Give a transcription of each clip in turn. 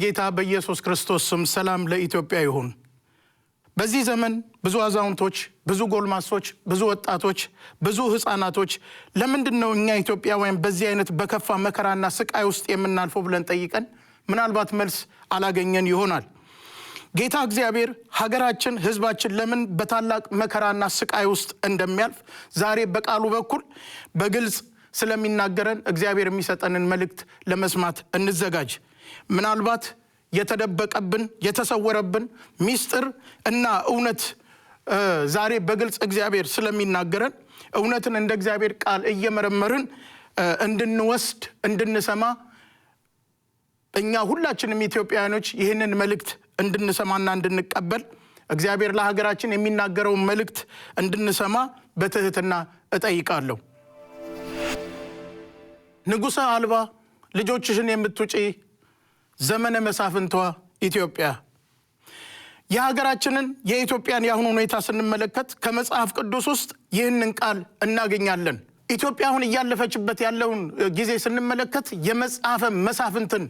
በጌታ በኢየሱስ ክርስቶስ ስም ሰላም ለኢትዮጵያ ይሁን። በዚህ ዘመን ብዙ አዛውንቶች፣ ብዙ ጎልማሶች፣ ብዙ ወጣቶች፣ ብዙ ህፃናቶች ለምንድነው እኛ ኢትዮጵያውያን በዚህ አይነት በከፋ መከራና ስቃይ ውስጥ የምናልፈው ብለን ጠይቀን ምናልባት መልስ አላገኘን ይሆናል። ጌታ እግዚአብሔር ሀገራችን ህዝባችን ለምን በታላቅ መከራና ስቃይ ውስጥ እንደሚያልፍ ዛሬ በቃሉ በኩል በግልጽ ስለሚናገረን እግዚአብሔር የሚሰጠንን መልእክት ለመስማት እንዘጋጅ። ምናልባት የተደበቀብን የተሰወረብን ሚስጥር እና እውነት ዛሬ በግልጽ እግዚአብሔር ስለሚናገረን እውነትን እንደ እግዚአብሔር ቃል እየመረመርን እንድንወስድ እንድንሰማ እኛ ሁላችንም ኢትዮጵያውያኖች ይህንን መልእክት እንድንሰማና እንድንቀበል እግዚአብሔር ለሀገራችን የሚናገረው መልእክት እንድንሰማ በትህትና እጠይቃለሁ። ንጉሠ አልባ ልጆችሽን የምትውጪ ዘመነ መሳፍንቷ ኢትዮጵያ። የሀገራችንን የኢትዮጵያን ያሁኑ ሁኔታ ስንመለከት ከመጽሐፍ ቅዱስ ውስጥ ይህንን ቃል እናገኛለን። ኢትዮጵያ አሁን እያለፈችበት ያለውን ጊዜ ስንመለከት የመጽሐፈ መሳፍንትን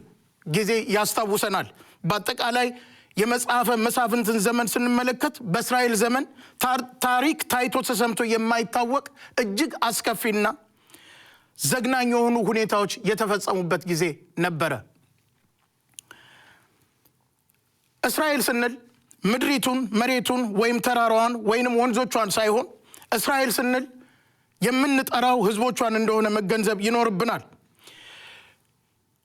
ጊዜ ያስታውሰናል። በአጠቃላይ የመጽሐፈ መሳፍንትን ዘመን ስንመለከት በእስራኤል ዘመን ታሪክ ታይቶ ተሰምቶ የማይታወቅ እጅግ አስከፊና ዘግናኝ የሆኑ ሁኔታዎች የተፈጸሙበት ጊዜ ነበረ። እስራኤል ስንል ምድሪቱን መሬቱን ወይም ተራራዋን ወይንም ወንዞቿን ሳይሆን እስራኤል ስንል የምንጠራው ህዝቦቿን እንደሆነ መገንዘብ ይኖርብናል።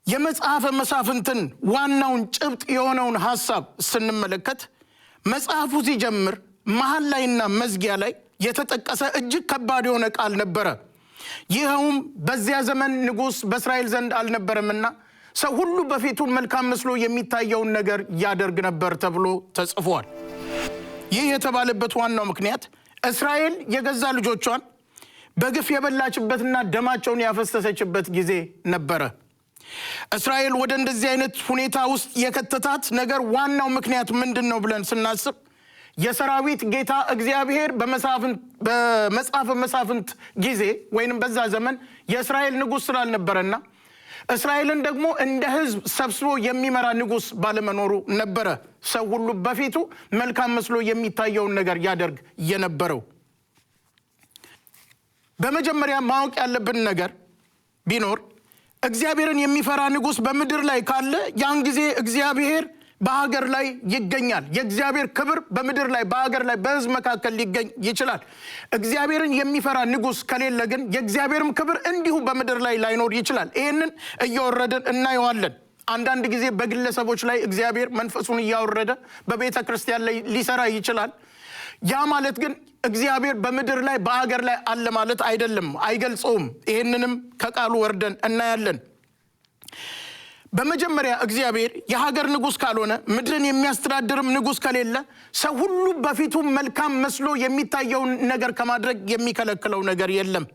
የመጽሐፈ መሳፍንትን ዋናውን ጭብጥ የሆነውን ሐሳብ ስንመለከት መጽሐፉ ሲጀምር መሃል ላይና መዝጊያ ላይ የተጠቀሰ እጅግ ከባድ የሆነ ቃል ነበረ። ይኸውም በዚያ ዘመን ንጉሥ በእስራኤል ዘንድ አልነበረምና ሰው ሁሉ በፊቱ መልካም መስሎ የሚታየውን ነገር ያደርግ ነበር ተብሎ ተጽፏል። ይህ የተባለበት ዋናው ምክንያት እስራኤል የገዛ ልጆቿን በግፍ የበላችበትና ደማቸውን ያፈሰሰችበት ጊዜ ነበረ። እስራኤል ወደ እንደዚህ አይነት ሁኔታ ውስጥ የከተታት ነገር ዋናው ምክንያት ምንድነው ብለን ስናስብ የሰራዊት ጌታ እግዚአብሔር በመጽሐፈ መሳፍንት ጊዜ ወይንም በዛ ዘመን የእስራኤል ንጉሥ ስላልነበረና እስራኤልን ደግሞ እንደ ህዝብ ሰብስቦ የሚመራ ንጉሥ ባለመኖሩ ነበረ ሰው ሁሉ በፊቱ መልካም መስሎ የሚታየውን ነገር ያደርግ የነበረው። በመጀመሪያ ማወቅ ያለብን ነገር ቢኖር እግዚአብሔርን የሚፈራ ንጉሥ በምድር ላይ ካለ ያን ጊዜ እግዚአብሔር በሀገር ላይ ይገኛል። የእግዚአብሔር ክብር በምድር ላይ በሀገር ላይ በህዝብ መካከል ሊገኝ ይችላል። እግዚአብሔርን የሚፈራ ንጉሥ ከሌለ ግን የእግዚአብሔርም ክብር እንዲሁ በምድር ላይ ላይኖር ይችላል። ይህንን እየወረደን እናየዋለን። አንዳንድ ጊዜ በግለሰቦች ላይ እግዚአብሔር መንፈሱን እያወረደ በቤተ ክርስቲያን ላይ ሊሰራ ይችላል። ያ ማለት ግን እግዚአብሔር በምድር ላይ በሀገር ላይ አለ ማለት አይደለም፣ አይገልጸውም። ይህንንም ከቃሉ ወርደን እናያለን። በመጀመሪያ እግዚአብሔር የሀገር ንጉሥ ካልሆነ ምድርን የሚያስተዳድርም ንጉሥ ከሌለ ሰው ሁሉ በፊቱ መልካም መስሎ የሚታየውን ነገር ከማድረግ የሚከለክለው ነገር የለም።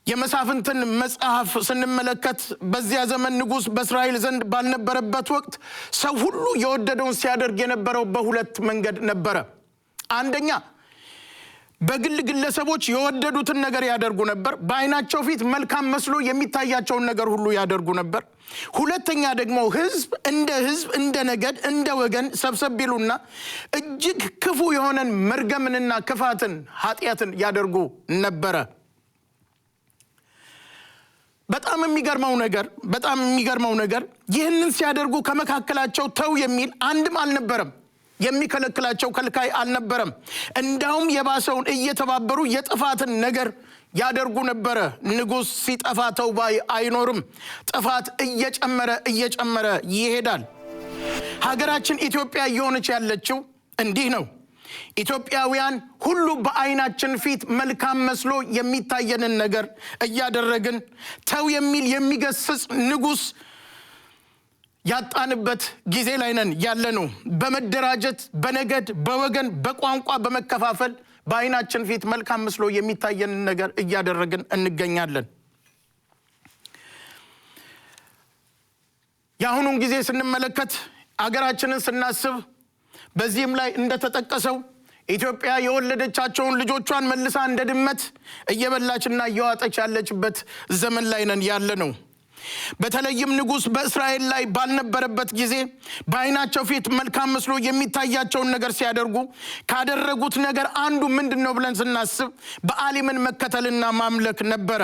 የመሳፍንትን መጽሐፍ ስንመለከት በዚያ ዘመን ንጉሥ በእስራኤል ዘንድ ባልነበረበት ወቅት ሰው ሁሉ የወደደውን ሲያደርግ የነበረው በሁለት መንገድ ነበረ። አንደኛ በግል ግለሰቦች የወደዱትን ነገር ያደርጉ ነበር። በአይናቸው ፊት መልካም መስሎ የሚታያቸውን ነገር ሁሉ ያደርጉ ነበር። ሁለተኛ ደግሞ ህዝብ እንደ ነገድ እንደ ወገን ሰብሰብ ቢሉና እጅግ ክፉ የሆነን መርገምንና ክፋትን ኃጢአትን ያደርጉ ነበረ። በጣም የሚገርመው ነገር ይህንን ሲያደርጉ ከመካከላቸው ተው የሚል አንድም አልነበረም። የሚከለክላቸው ከልካይ አልነበረም። እንዳውም የባሰውን እየተባበሩ የጥፋትን ነገር ያደርጉ ነበረ። ንጉሥ ሲጠፋ ተውባይ አይኖርም። ጥፋት እየጨመረ ይሄዳል። ሀገራችን ኢትዮጵያ እየሆነች ያለችው እንዲህ ነው። ኢትዮጵያውያን ሁሉ በአይናችን ፊት መልካም መስሎ የሚታየንን ነገር እያደረግን ተው የሚል የሚገስጽ ንጉሥ ያጣንበት ጊዜ ላይ ነን ያለነው። በመደራጀት በነገድ በወገን በቋንቋ በመከፋፈል በአይናችን ፊት መልካም መስሎ የሚታየንን ነገር እያደረግን እንገኛለን። ያሁኑን ጊዜ ስንመለከት አገራችንን ስናስብ በዚህም ላይ እንደተጠቀሰው ኢትዮጵያ የወለደቻቸውን ልጆቿን መልሳ እንደ ድመት እየበላችና እየዋጠች ያለችበት ዘመን ላይ ነን ያለነው። በተለይም ንጉስ በእስራኤል ላይ ባልነበረበት ጊዜ በአይናቸው ፊት መልካም መስሎ የሚታያቸውን ነገር ሲያደርጉ ካደረጉት ነገር አንዱ ምንድነው ብለን ስናስብ በአሊምን መከተልና ማምለክ ነበረ።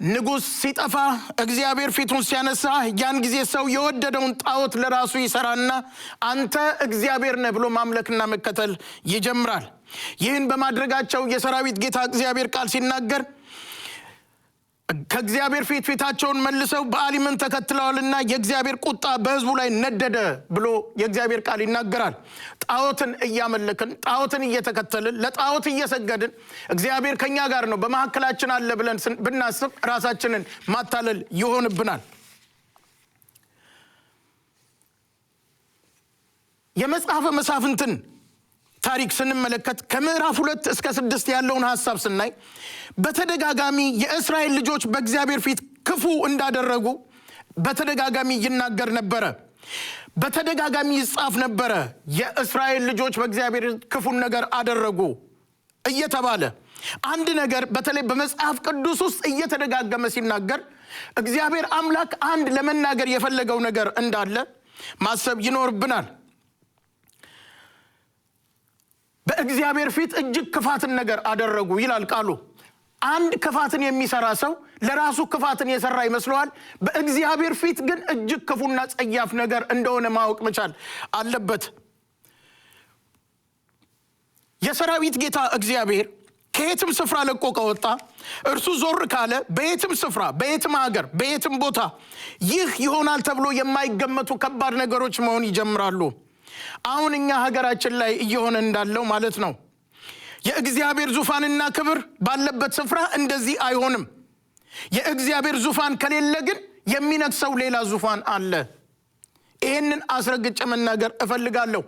ንጉስ ሲጠፋ እግዚአብሔር ፊቱን ሲያነሳ ያን ጊዜ ሰው የወደደውን ጣዖት ለራሱ ይሰራና አንተ እግዚአብሔር ነህ ብሎ ማምለክና መከተል ይጀምራል። ይህን በማድረጋቸው የሰራዊት ጌታ እግዚአብሔር ቃል ሲናገር ከእግዚአብሔር ፊታቸውን መልሰው በአሊምን ተከትለዋልና የእግዚአብሔር ቁጣ በሕዝቡ ላይ ነደደ ብሎ የእግዚአብሔር ቃል ይናገራል። ጣዖትን እያመለክን ጣዖትን እየተከተልን ለጣዖት እየሰገድን እግዚአብሔር ከኛ ጋር ነው በመሐከላችን አለ ብለን ብናስብ ራሳችንን ማታለል ይሆንብናል። የመጽሐፈ መሳፍንትን ታሪክ ስንመለከት ከምዕራፍ 2 እስከ 6 ያለውን ሐሳብ ስናይ በተደጋጋሚ የእስራኤል ልጆች በእግዚአብሔር ፊት ክፉ እንዳደረጉ በተደጋጋሚ ይናገር ነበር። በተደጋጋሚ ይጻፍ ነበር። የእስራኤል ልጆች በእግዚአብሔር ክፉን ነገር አደረጉ እየተባለ አንድ ነገር በተለይ በመጽሐፍ ቅዱስ ውስጥ እየተደጋገመ ሲናገር እግዚአብሔር አምላክ አንድ ለመናገር የፈለገው ነገር እንዳለ ማሰብ ይኖርብናል። በእግዚአብሔር ፊት እጅግ ክፋትን ነገር አደረጉ ይላል ቃሉ። አንድ ክፋትን የሚሰራ ሰው ለራሱ ክፋትን የሰራ ይመስለዋል። በእግዚአብሔር ፊት ግን እጅግ ክፉና ጸያፍ ነገር እንደሆነ ማወቅ መቻል አለበት። የሰራዊት ጌታ እግዚአብሔር ከየትም ስፍራ ለቆ ከወጣ እርሱ ዞር ካለ በየትም ስፍራ በየትም ሀገር በየትም ቦታ ይህ ይሆናል ተብሎ የማይገመቱ ከባድ ነገሮች መሆን ይጀምራሉ። አሁን እኛ ሀገራችን ላይ እየሆነ እንዳለው ማለት ነው። የእግዚአብሔር ዙፋንና ክብር ባለበት ስፍራ እንደዚህ አይሆንም። የእግዚአብሔር ዙፋን ከሌለ ግን የሚነግሰው ሌላ ዙፋን አለ። ይህንን አስረግጬ መናገር እፈልጋለሁ።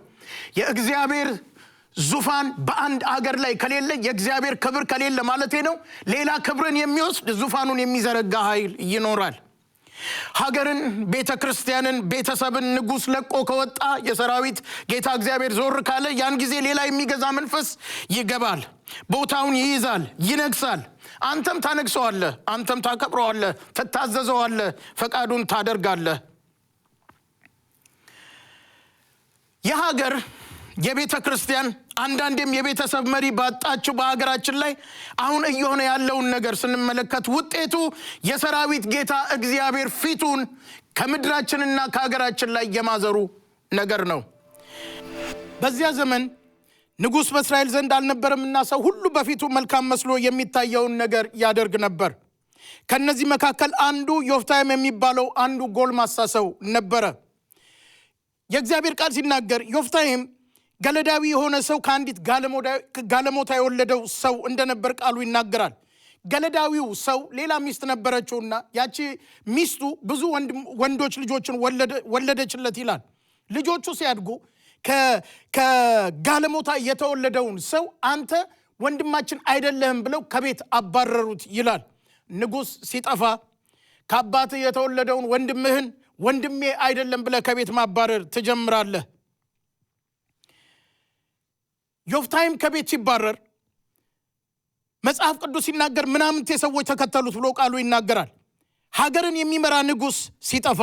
የእግዚአብሔር ዙፋን በአንድ ሀገር ላይ ከሌለ የእግዚአብሔር ክብር ከሌለ ማለት ነው ሌላ ክብርን የሚወስድ ዙፋኑን የሚዘረጋ ኃይል ይኖራል። ሀገርን ቤተክርስቲያንን ቤተሰብን ንጉስ ለቆ ከወጣ የሰራዊት ጌታ እግዚአብሔር ዞር ካለ ያን ጊዜ ሌላ የሚገዛ መንፈስ ይገባል፣ ቦታውን ይይዛል፣ ይነግሳል። አንተም ታነግሰዋለህ፣ አንተም ታከብረዋለህ፣ ትታዘዘዋለህ፣ ፈቃዱን ታደርጋለህ። የሀገር የቤተ ክርስቲያን አንዳንዴም የቤተሰብ መሪ ባጣችሁ በሀገራችን ላይ አሁን እየሆነ ያለውን ነገር ስንመለከት ውጤቱ የሰራዊት ጌታ እግዚአብሔር ፊቱን ከምድራችንና ከሀገራችን ላይ የማዘሩ ነገር ነው። በዚያ ዘመን ንጉስ በእስራኤል ዘንድ አልነበረምና ሰው ሁሉ በፊቱ መልካም መስሎ የሚታየውን ነገር ያደርግ ነበር። ከነዚህ መካከል አንዱ ዮፍታሔም የሚባለው አንዱ ጎልማሳ ሰው ነበረ። የእግዚአብሔር ቃል ሲናገር ዮፍታሔም ገለዳዊ የሆነ ሰው ከአንዲት ጋለሞታ የወለደው ሰው እንደነበር ቃሉ ይናገራል። ገለዳዊው ሰው ሌላ ሚስት ነበረችውና ያቺ ሚስቱ ብዙ ወንዶች ልጆችን ወለደችለት ይላል። ልጆቹ ሲያድጉ ከጋለሞታ የተወለደውን ሰው አንተ ወንድማችን አይደለህም ብለው ከቤት አባረሩት ይላል። ንጉስ ሲጠፋ ከአባትህ የተወለደውን ወንድምህን ወንድሜ አይደለም ብለህ ከቤት ማባረር ትጀምራለህ። ዮፍታሔም ከቤት ሲባረር መጽሐፍ ቅዱስ ሲናገር ምናምንቴ ሰዎች ተከተሉት ብሎ ቃሉ ይናገራል። ሀገርን የሚመራ ንጉስ ሲጠፋ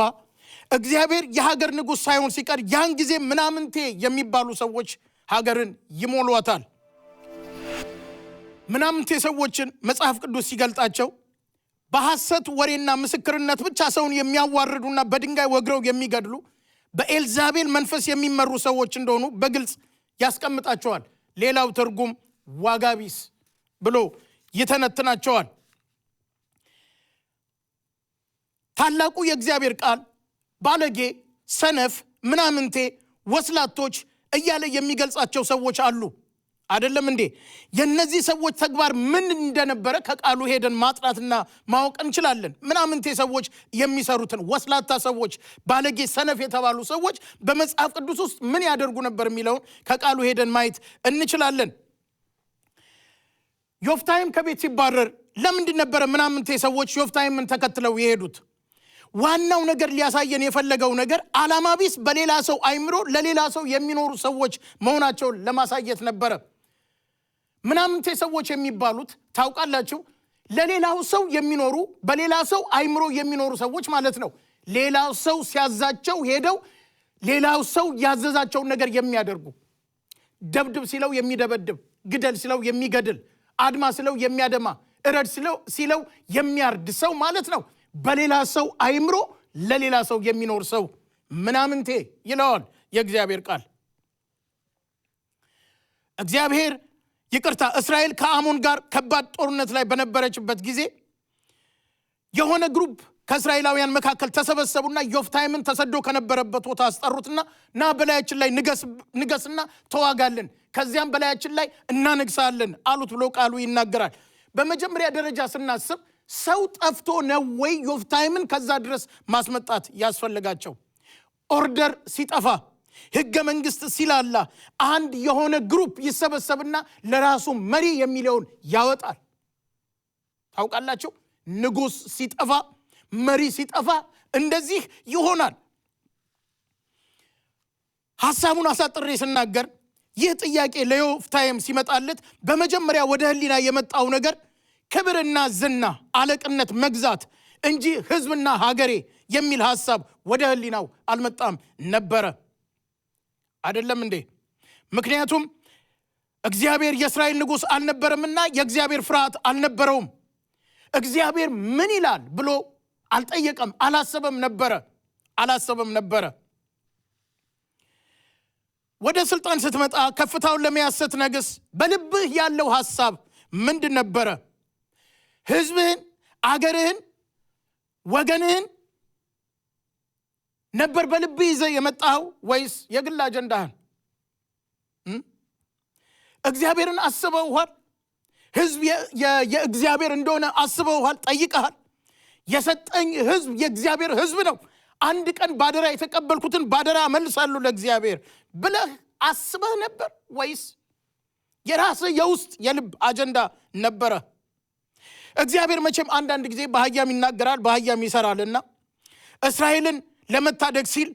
እግዚአብሔር የሀገር ንጉስ ሳይሆን ሲቀር ያን ጊዜ ምናምንቴ የሚባሉ ሰዎች ሀገርን ይሞሏታል። ምናምንቴ ሰዎችን መጽሐፍ ቅዱስ ሲገልጣቸው በሐሰት ወሬና ምስክርነት ብቻ ሰውን የሚያዋርዱና በድንጋይ ወግረው የሚገድሉ በኤልዛቤል መንፈስ የሚመሩ ሰዎች እንደሆኑ በግልጽ ያስቀምጣቸዋል። ሌላው ትርጉም ዋጋቢስ ብሎ ይተነትናቸዋል። ታላቁ የእግዚአብሔር ቃል ባለጌ፣ ሰነፍ፣ ምናምንቴ፣ ወስላቶች እያለ የሚገልጻቸው ሰዎች አሉ አይደለም እንዴ? የነዚህ ሰዎች ተግባር ምን እንደነበረ ከቃሉ ሄደን ማጥናትና ማወቅ እንችላለን። ምናምንቴ ሰዎች የሚሰሩትን፣ ወስላታ ሰዎች፣ ባለጌ፣ ሰነፍ የተባሉ ሰዎች በመጽሐፍ ቅዱስ ውስጥ ምን ያደርጉ ነበር የሚለውን ከቃሉ ሄደን ማየት እንችላለን። ዮፍታሔም ከቤት ሲባረር ለምንድን ነበረ ምናምንቴ ሰዎች ዮፍታሔምን ተከትለው የሄዱት? ዋናው ነገር ሊያሳየን የፈለገው ነገር ዓላማ ቢስ በሌላ ሰው አይምሮ ለሌላ ሰው የሚኖሩ ሰዎች መሆናቸውን ለማሳየት ነበረ። ምናምንቴ ሰዎች የሚባሉት ታውቃላችሁ፣ ለሌላው ሰው የሚኖሩ በሌላ ሰው አይምሮ የሚኖሩ ሰዎች ማለት ነው። ሌላው ሰው ሲያዛቸው ሄደው ሌላው ሰው ያዘዛቸውን ነገር የሚያደርጉ፣ ደብድብ ሲለው የሚደበድብ፣ ግደል ሲለው የሚገድል፣ አድማ ሲለው የሚያደማ፣ እረድ ሲለው የሚያርድ ሰው ማለት ነው። በሌላ ሰው አይምሮ ለሌላ ሰው የሚኖር ሰው ምናምንቴ ይለዋል የእግዚአብሔር ቃል። እግዚአብሔር እስራኤል ከአሞን ጋር ከባድ ጦርነት ላይ በነበረችበት ጊዜ የሆነ ግሩፕ ከእስራኤላውያን መካከል ተሰበሰቡና ዮፍታሔምን ተሰዶ ከነበረበት ቦታ አስጠሩትና ና በላያችን ላይ ንገስና ተዋጋልን፣ ከዚያም በላያችን ላይ እናነግሳለን አሉት ብሎ ቃሉ ይናገራል። በመጀመሪያ ደረጃ ስናስብ ሰው ጠፍቶ ነው ወይ ዮፍታሔምን ከዛ ድረስ ማስመጣት ያስፈልጋቸው? ኦርደር ሲጠፋ፣ ሕገ መንግስት ሲላላ አንድ የሆነ ግሩፕ ይሰበሰብና ለራሱ መሪ የሚለውን ያወጣል። ታውቃላችሁ፣ ንጉሥ ሲጠፋ፣ መሪ ሲጠፋ እንደዚህ ይሆናል። ሐሳቡን አሳጥሬ ስናገር ይህ ጥያቄ ለዮፍታሔም ሲመጣለት በመጀመሪያ ወደ ህሊና የመጣው ነገር ክብርና ዝና፣ አለቅነት፣ መግዛት እንጂ ህዝብና ሀገሬ የሚል ሐሳብ ወደ ህሊናው አልመጣም ነበረ። አይደለም እንዴ? ምክንያቱም እግዚአብሔር የእስራኤል ንጉሥ አልነበረምና የእግዚአብሔር ፍርሃት አልነበረውም። እግዚአብሔር ምን ይላል ብሎ አልጠየቀም፣ አላሰበም ነበረ። ወደ ስልጣን ስትመጣ ከፍታውን ለመያዝ ስትነግስ በልብህ ያለው ሐሳብ ምንድን ነበረ? ህዝብህን፣ አገርህን፣ ወገንህን ነበር በልብህ ይዘህ የመጣኸው ወይስ የግል አጀንዳህን? እግዚአብሔርን አስበውሃል? ህዝብ የእግዚአብሔር እንደሆነ አስበውሃል? ጠይቀሃል? የሰጠኝ ህዝብ የእግዚአብሔር ህዝብ ነው፣ አንድ ቀን ባደራ የተቀበልኩትን ባደራ መልሳለሁ ለእግዚአብሔር ብለህ አስበህ ነበር ወይስ የራስህ የውስጥ የልብ አጀንዳ ነበረ? እግዚአብሔር መቼም አንዳንድ ጊዜ በአህያም ይናገራል፣ በአህያም ይሰራልና እስራኤልን ለመታደግ ሲል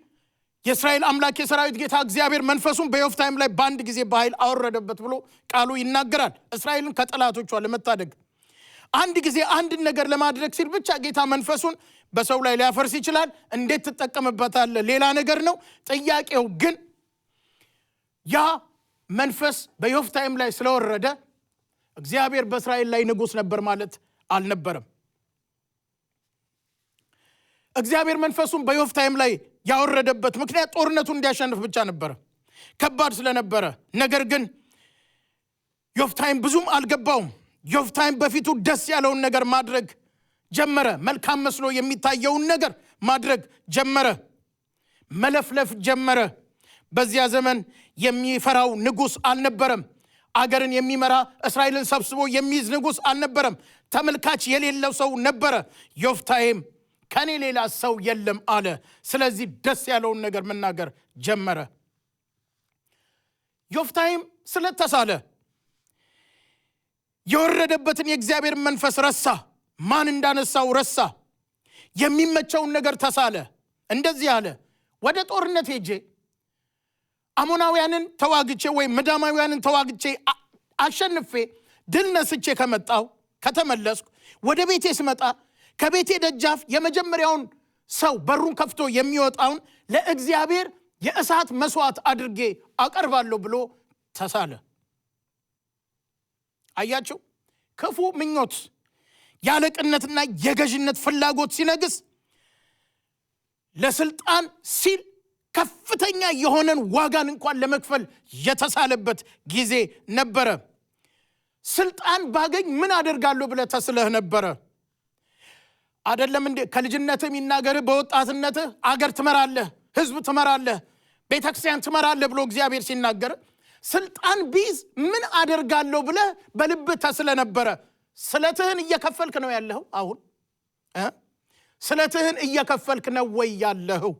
የእስራኤል አምላክ የሰራዊት ጌታ እግዚአብሔር መንፈሱን በዮፍታሔም ላይ በአንድ ጊዜ በኃይል አወረደበት ብሎ ቃሉ ይናገራል። እስራኤልን ከጠላቶቿ ለመታደግ አንድ ጊዜ አንድን ነገር ለማድረግ ሲል ብቻ ጌታ መንፈሱን በሰው ላይ ሊያፈርስ ይችላል። እንዴት ትጠቀምበታለህ ሌላ ነገር ነው። ጥያቄው ግን ያ መንፈስ በዮፍታሔም ላይ ስለወረደ እግዚአብሔር በእስራኤል ላይ ንጉሥ ነበር ማለት አልነበረም። እግዚአብሔር መንፈሱን በዮፍታሔም ላይ ያወረደበት ምክንያት ጦርነቱን እንዲያሸንፍ ብቻ ነበረ፣ ከባድ ስለነበረ። ነገር ግን ዮፍታሔም ብዙም አልገባውም። ዮፍታሔም በፊቱ ደስ ያለውን ነገር ማድረግ ጀመረ። መልካም መስሎ የሚታየውን ነገር ማድረግ ጀመረ። መለፍለፍ ጀመረ። በዚያ ዘመን የሚፈራው ንጉሥ አልነበረም። አገርን የሚመራ እስራኤልን ሰብስቦ የሚይዝ ንጉሥ አልነበረም። ተመልካች የሌለው ሰው ነበረ። ዮፍታሔም ከኔ ሌላ ሰው የለም አለ። ስለዚህ ደስ ያለውን ነገር መናገር ጀመረ። ዮፍታሔም ስለተሳለ የወረደበትን የእግዚአብሔር መንፈስ ረሳ። ማን እንዳነሳው ረሳ። የሚመቸውን ነገር ተሳለ። እንደዚህ አለ፣ ወደ ጦርነት ሄጄ አሞናውያንን ተዋግቼ ወይም ምዳማውያንን ተዋግቼ አሸንፌ ድል ነስቼ ከተመለስኩ ወደ ቤቴ ስመጣ ከቤቴ ደጃፍ የመጀመሪያውን ሰው በሩን ከፍቶ የሚወጣውን ለእግዚአብሔር የእሳት መስዋዕት አድርጌ አቀርባለሁ ብሎ ተሳለ። አያችሁ፣ ክፉ ምኞት፣ ያለቅነትና የገዥነት ፍላጎት ሲነግስ ለስልጣን ሲል ከፍተኛ የሆነን ዋጋን እንኳን ለመክፈል የተሳለበት ጊዜ ነበረ። ስልጣን ባገኝ ምን አደርጋለሁ ብለህ ተስለህ ነበረ አይደለም እንዴ? ከልጅነትህ የሚናገርህ በወጣትነትህ አገር ትመራለህ፣ ህዝብ ትመራለህ፣ ቤተክርስቲያን ትመራለህ ብሎ እግዚአብሔር ሲናገር ስልጣን ቢዝ ምን አደርጋለሁ ብለህ በልብህ ተስለ ነበረ። ስለትህን እየከፈልክ ነው ያለኸው? አሁን ስለትህን እየከፈልክ ነው ወይ ያለኸው?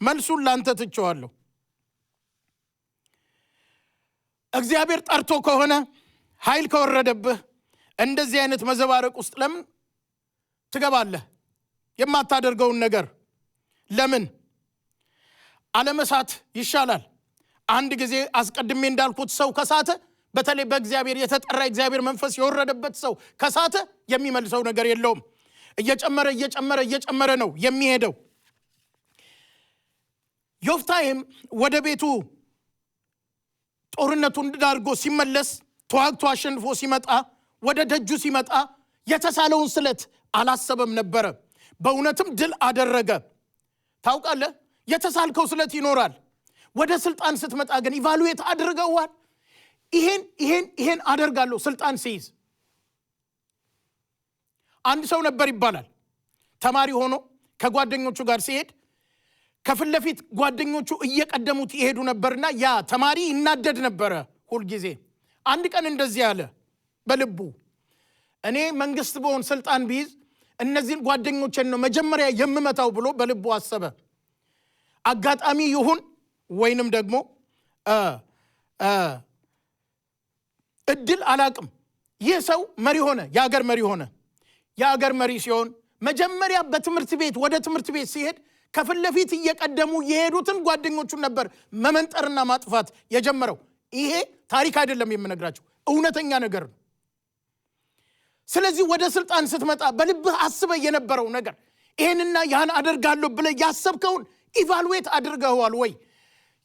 መልሱን ላንተ ትቼዋለሁ። እግዚአብሔር ጠርቶ ከሆነ ኃይል ከወረደብህ እንደዚህ አይነት መዘባረቅ ውስጥ ለምን ትገባለህ? የማታደርገውን ነገር ለምን? አለመሳት ይሻላል። አንድ ጊዜ አስቀድሜ እንዳልኩት ሰው ከሳተ፣ በተለይ በእግዚአብሔር የተጠራ እግዚአብሔር መንፈስ የወረደበት ሰው ከሳተ የሚመልሰው ነገር የለውም። እየጨመረ ነው የሚሄደው። ዮፍታሔም ወደ ቤቱ ጦርነቱን ዳርጎ ሲመለስ ተዋግቶ አሸንፎ ሲመጣ ወደ ደጁ ሲመጣ የተሳለውን ስለት አላሰበም ነበር። በእውነትም ድል አደረገ። ታውቃለህ፣ የተሳልከው ስለት ይኖራል። ወደ ስልጣን ስትመጣ ግን ኢቫሉዌት አድርገዋል። ይሄን አደርጋለሁ ስልጣን ሲይዝ። አንድ ሰው ነበር ይባላል፣ ተማሪ ሆኖ ከጓደኞቹ ጋር ሲሄድ ከፊት ለፊት ጓደኞቹ እየቀደሙት ይሄዱ ነበርና ያ ተማሪ ይናደድ ነበረ ሁል ጊዜ። አንድ ቀን እንደዚህ አለ በልቡ፣ እኔ መንግስት በሆን ስልጣን ቢይዝ እነዚህን ጓደኞቼን ነው መጀመሪያ የምመታው ብሎ በልቡ አሰበ። አጋጣሚ ይሁን ወይንም ደግሞ እድል አላቅም፣ ይህ ሰው መሪ ሆነ፣ የሀገር መሪ ሆነ። የሀገር መሪ ሲሆን መጀመሪያ በትምህርት ቤት ወደ ትምህርት ቤት ሲሄድ ከፊት ለፊት እየቀደሙ የሄዱትን ጓደኞቹን ነበር መመንጠርና ማጥፋት የጀመረው። ይሄ ታሪክ አይደለም የምነግራቸው፣ እውነተኛ ነገር ነው። ስለዚህ ወደ ስልጣን ስትመጣ በልብህ አስበህ የነበረው ነገር ይሄንና ያን አደርጋለሁ ብለህ ያሰብከውን ኢቫሉዌት አድርገዋል ወይ?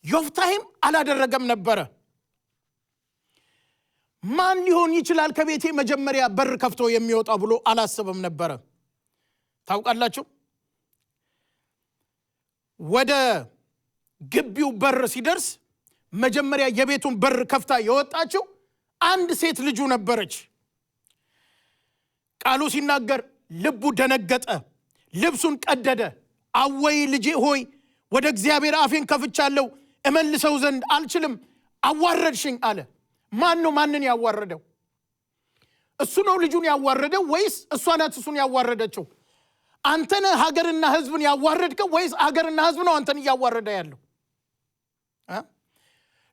ዮፍታሔም አላደረገም ነበረ። ማን ሊሆን ይችላል ከቤቴ መጀመሪያ በር ከፍቶ የሚወጣው ብሎ አላሰበም ነበረ። ታውቃላችሁ፣ ወደ ግቢው በር ሲደርስ መጀመሪያ የቤቱን በር ከፍታ የወጣችው አንድ ሴት ልጁ ነበረች። ቃሉ ሲናገር ልቡ ደነገጠ፣ ልብሱን ቀደደ። አወይ ልጄ ሆይ ወደ እግዚአብሔር አፌን ከፍቻለሁ፣ እመልሰው ዘንድ አልችልም፣ አዋረድሽኝ አለ። ማን ነው ማንን ያዋረደው? እሱ ነው ልጁን ያዋረደው ወይስ እሷ ናት እሱን ያዋረደችው? አንተ ነህ ሀገርና ህዝብን ያዋረድከው ወይስ ሀገርና ህዝብ ነው አንተን እያዋረደ ያለው?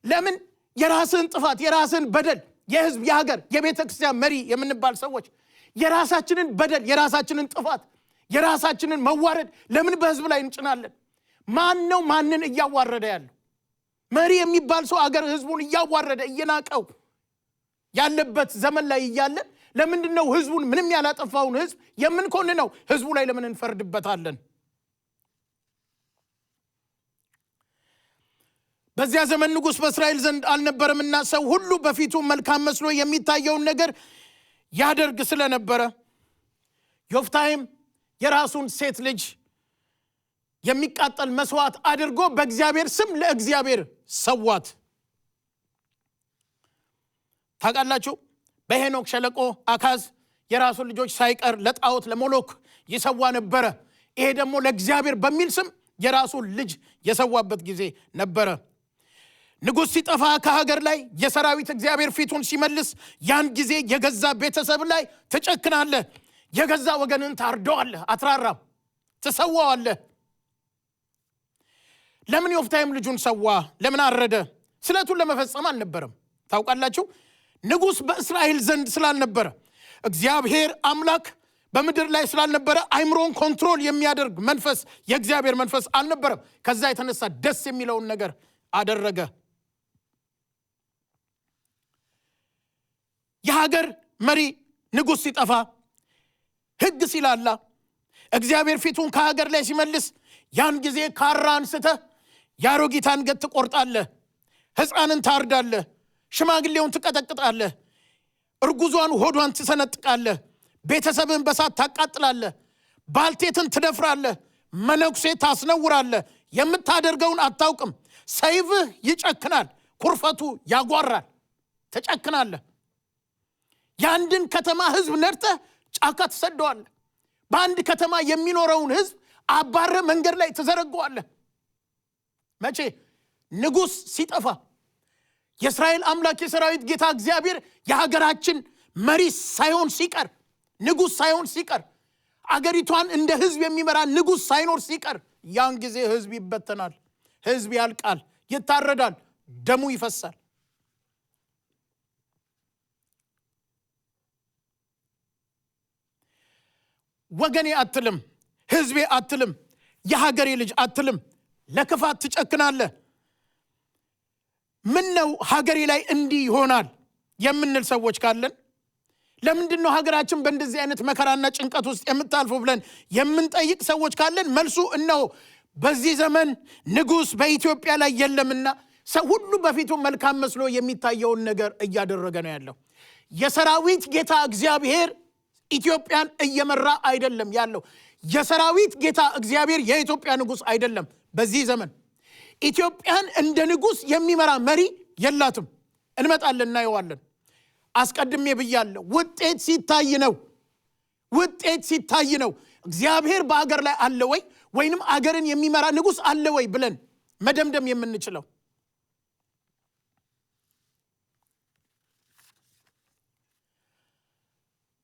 ለምን የራስህን ጥፋት የራስህን በደል የህዝብ የሀገር የቤተ ክርስቲያን መሪ የምንባል ሰዎች የራሳችንን በደል የራሳችንን ጥፋት የራሳችንን መዋረድ ለምን በህዝብ ላይ እንጭናለን? ማን ነው ማንን እያዋረደ ያለው? መሪ የሚባል ሰው አገር ህዝቡን እያዋረደ እየናቀው ያለበት ዘመን ላይ እያለን ለምንድን ነው ህዝቡን ምንም ያላጠፋውን ህዝብ የምንኮንነው? ህዝቡ ላይ ለምን እንፈርድበታለን? በዚያ ዘመን ንጉሥ በእስራኤል ዘንድ አልነበረምና ሰው ሁሉ በፊቱ መልካም መስሎ የሚታየውን ነገር ያደርግ ስለነበረ ዮፍታሔም የራሱን ሴት ልጅ የሚቃጠል መስዋዕት አድርጎ በእግዚአብሔር ስም ለእግዚአብሔር ሰዋት። ታውቃላችሁ፣ በሄኖክ ሸለቆ አካዝ የራሱን ልጆች ሳይቀር ለጣዖት ለሞሎክ ይሰዋ ነበረ። ይሄ ደግሞ ለእግዚአብሔር በሚል ስም የራሱን ልጅ የሰዋበት ጊዜ ነበረ። ንጉሥ ሲጠፋ ከሀገር ላይ የሰራዊት እግዚአብሔር ፊቱን ሲመልስ ያን ጊዜ የገዛ ቤተሰብ ላይ ትጨክናለህ፣ የገዛ ወገንን ታርደዋለህ፣ አትራራም፣ ትሰዋዋለህ። ለምን ዮፍታሔም ልጁን ሰዋ? ለምን አረደ? ስለቱን ለመፈጸም አልነበረም። ታውቃላችሁ፣ ንጉሥ በእስራኤል ዘንድ ስላልነበረ እግዚአብሔር አምላክ በምድር ላይ ስላልነበረ አይምሮን ኮንትሮል የሚያደርግ መንፈስ የእግዚአብሔር መንፈስ አልነበረም። ከዛ የተነሳ ደስ የሚለውን ነገር አደረገ። የሀገር መሪ ንጉሥ ሲጠፋ ሕግ ሲላላ እግዚአብሔር ፊቱን ከሀገር ላይ ሲመልስ ያን ጊዜ ካራ አንስተህ የአሮጊት አንገት ትቆርጣለህ፣ ሕፃንን ታርዳለህ፣ ሽማግሌውን ትቀጠቅጣለህ፣ እርጉዟን ሆዷን ትሰነጥቃለህ፣ ቤተሰብህን በሳት ታቃጥላለህ፣ ባልቴትን ትደፍራለህ፣ መነኩሴ ታስነውራለህ። የምታደርገውን አታውቅም። ሰይፍህ ይጨክናል፣ ኩርፈቱ ያጓራል። ተጨክናለህ። የአንድን ከተማ ህዝብ ነድተህ ጫካ ትሰደዋለህ። በአንድ ከተማ የሚኖረውን ህዝብ አባረህ መንገድ ላይ ትዘረገዋለህ። መቼ? ንጉሥ ሲጠፋ። የእስራኤል አምላክ የሰራዊት ጌታ እግዚአብሔር የሀገራችን መሪ ሳይሆን ሲቀር፣ ንጉሥ ሳይሆን ሲቀር፣ አገሪቷን እንደ ህዝብ የሚመራ ንጉሥ ሳይኖር ሲቀር ያን ጊዜ ህዝብ ይበተናል፣ ህዝብ ያልቃል፣ ይታረዳል፣ ደሙ ይፈሳል። ወገኔ አትልም፣ ህዝቤ አትልም፣ የሀገሬ ልጅ አትልም። ለክፋት ትጨክናለህ። ምን ነው ሀገሬ ላይ እንዲህ ይሆናል የምንል ሰዎች ካለን፣ ለምንድን ነው ሀገራችን በእንደዚህ አይነት መከራና ጭንቀት ውስጥ የምታልፈው ብለን የምንጠይቅ ሰዎች ካለን መልሱ እነሆ በዚህ ዘመን ንጉሥ በኢትዮጵያ ላይ የለምና ሰው ሁሉ በፊቱ መልካም መስሎ የሚታየውን ነገር እያደረገ ነው ያለው። የሰራዊት ጌታ እግዚአብሔር ኢትዮጵያን እየመራ አይደለም ያለው። የሰራዊት ጌታ እግዚአብሔር የኢትዮጵያ ንጉሥ አይደለም። በዚህ ዘመን ኢትዮጵያን እንደ ንጉሥ የሚመራ መሪ የላትም። እንመጣለን እናየዋለን። አስቀድሜ ብያለሁ። ውጤት ሲታይ ነው እግዚአብሔር በአገር ላይ አለ ወይ ወይንም አገርን የሚመራ ንጉሥ አለ ወይ ብለን መደምደም የምንችለው።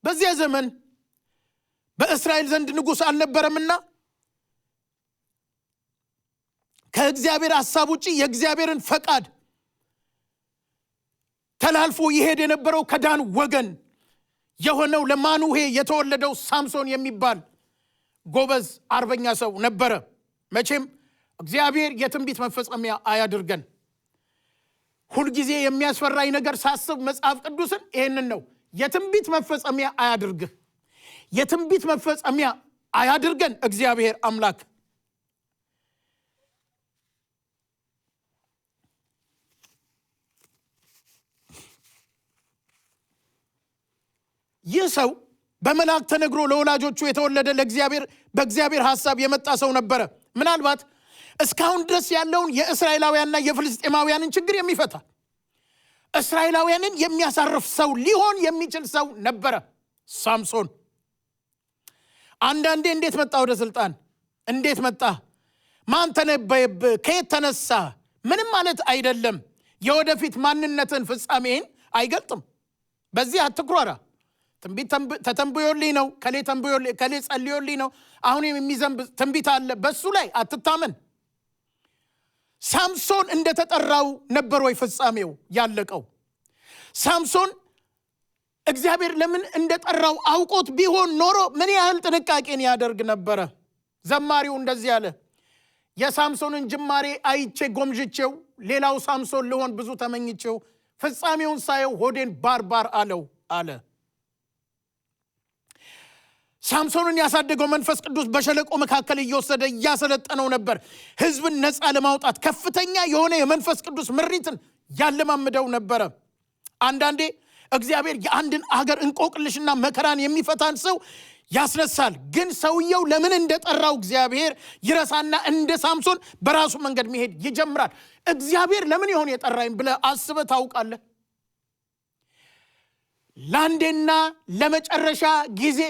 በዚያ ዘመን በእስራኤል ዘንድ ንጉሥ አልነበረምና ከእግዚአብሔር ሐሳብ ውጪ የእግዚአብሔርን ፈቃድ ተላልፎ ይሄድ የነበረው ከዳን ወገን የሆነው ለማኑሄ የተወለደው ሳምሶን የሚባል ጎበዝ አርበኛ ሰው ነበረ። መቼም እግዚአብሔር የትንቢት መፈጸሚያ አያድርገን። ሁልጊዜ የሚያስፈራኝ ነገር ሳስብ መጽሐፍ ቅዱስን ይሄንን ነው። የትንቢት መፈጸሚያ አያድርግህ፣ የትንቢት መፈጸሚያ አያድርገን እግዚአብሔር አምላክ። ይህ ሰው በመልአክ ተነግሮ ለወላጆቹ የተወለደ በእግዚአብሔር ሐሳብ የመጣ ሰው ነበረ። ምናልባት እስካሁን ድረስ ያለውን የእስራኤላውያንና የፍልስጤማውያንን ችግር የሚፈታ እስራኤላውያንን የሚያሳርፍ ሰው ሊሆን የሚችል ሰው ነበረ ሳምሶን። አንዳንዴ እንዴት መጣ ወደ ስልጣን? እንዴት መጣ? ማን ተነበየብህ? ከየት ተነሳ? ምንም ማለት አይደለም። የወደፊት ማንነትን ፍጻሜን አይገልጥም። በዚህ አትኩራራ። ትንቢት ተተንብዮልኝ ነው፣ ከሌ ጸልዮልኝ ነው፣ አሁን የሚዘንብ ትንቢት አለ፣ በሱ ላይ አትታመን። ሳምሶን እንደተጠራው ነበር ወይ ፍጻሜው ያለቀው? ሳምሶን እግዚአብሔር ለምን እንደጠራው አውቆት ቢሆን ኖሮ ምን ያህል ጥንቃቄን ያደርግ ነበረ? ዘማሪው እንደዚህ አለ፣ የሳምሶንን ጅማሬ አይቼ ጎምጅቼው፣ ሌላው ሳምሶን ልሆን ብዙ ተመኝቼው፣ ፍጻሜውን ሳየው ሆዴን ባርባር አለው አለ። ሳምሶንን ያሳደገው መንፈስ ቅዱስ በሸለቆ መካከል እየወሰደ እያሰለጠነው ነበር። ሕዝብን ነፃ ለማውጣት ከፍተኛ የሆነ የመንፈስ ቅዱስ ምሪትን ያለማምደው ነበረ። አንዳንዴ እግዚአብሔር የአንድን አገር እንቆቅልሽና መከራን የሚፈታን ሰው ያስነሳል። ግን ሰውየው ለምን እንደጠራው እግዚአብሔር ይረሳና እንደ ሳምሶን በራሱ መንገድ መሄድ ይጀምራል። እግዚአብሔር ለምን ይሆን የጠራኝ ብለህ አስበህ ታውቃለህ? ለአንዴና ለመጨረሻ ጊዜ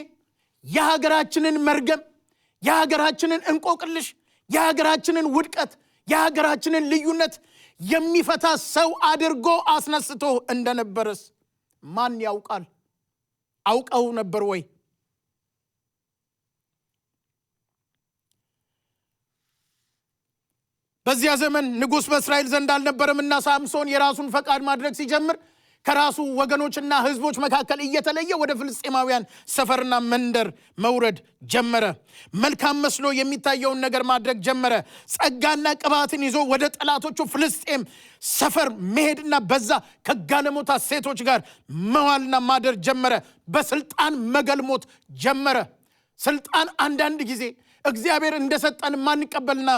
የሀገራችንን መርገም፣ የሀገራችንን እንቆቅልሽ፣ የሀገራችንን ውድቀት፣ የሀገራችንን ልዩነት የሚፈታ ሰው አድርጎ አስነስቶ እንደነበረስ ማን ያውቃል? አውቀው ነበር ወይ? በዚያ ዘመን ንጉሥ በእስራኤል ዘንድ አልነበረምና ሳምሶን የራሱን ፈቃድ ማድረግ ሲጀምር ከራሱ ወገኖችና ሕዝቦች መካከል እየተለየ ወደ ፍልስጤማውያን ሰፈርና መንደር መውረድ ጀመረ። መልካም መስሎ የሚታየውን ነገር ማድረግ ጀመረ። ጸጋና ቅባትን ይዞ ወደ ጠላቶቹ ፍልስጤም ሰፈር መሄድና በዛ ከጋለሞታ ሴቶች ጋር መዋልና ማደር ጀመረ። በስልጣን መገልሞት ጀመረ። ስልጣን አንዳንድ ጊዜ እግዚአብሔር እንደሰጠን ማንቀበልና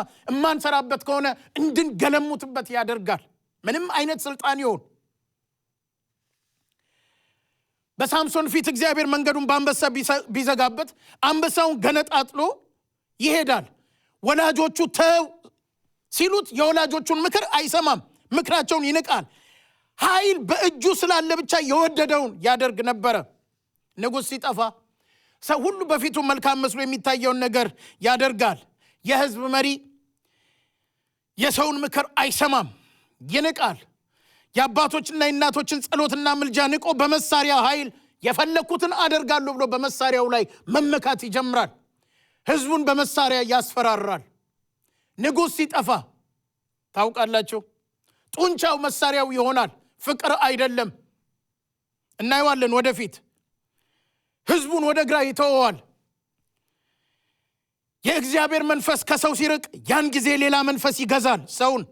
ማንሰራበት ከሆነ እንድንገለሙትበት ያደርጋል። ምንም አይነት ስልጣን ይሁን። በሳምሶን ፊት እግዚአብሔር መንገዱን በአንበሳ ቢዘጋበት አንበሳውን ገነጣጥሎ ይሄዳል። ወላጆቹ ተው ሲሉት የወላጆቹን ምክር አይሰማም፣ ምክራቸውን ይንቃል። ኃይል በእጁ ስላለ ብቻ የወደደውን ያደርግ ነበረ። ንጉሥ ሲጠፋ ሰው ሁሉ በፊቱ መልካም መስሎ የሚታየውን ነገር ያደርጋል። የሕዝብ መሪ የሰውን ምክር አይሰማም፣ ይንቃል። የአባቶችና የእናቶችን ጸሎትና ምልጃ ንቆ በመሳሪያ ኃይል የፈለኩትን አደርጋለሁ ብሎ በመሳሪያው ላይ መመካት ይጀምራል። ሕዝቡን በመሳሪያ ያስፈራራል። ንጉሥ ሲጠፋ ታውቃላችሁ፣ ጡንቻው መሳሪያው ይሆናል፣ ፍቅር አይደለም። እናየዋለን ወደፊት። ሕዝቡን ወደ ግራ ይተወዋል። የእግዚአብሔር መንፈስ ከሰው ሲርቅ ያን ጊዜ ሌላ መንፈስ ይገዛል፣ ሰውን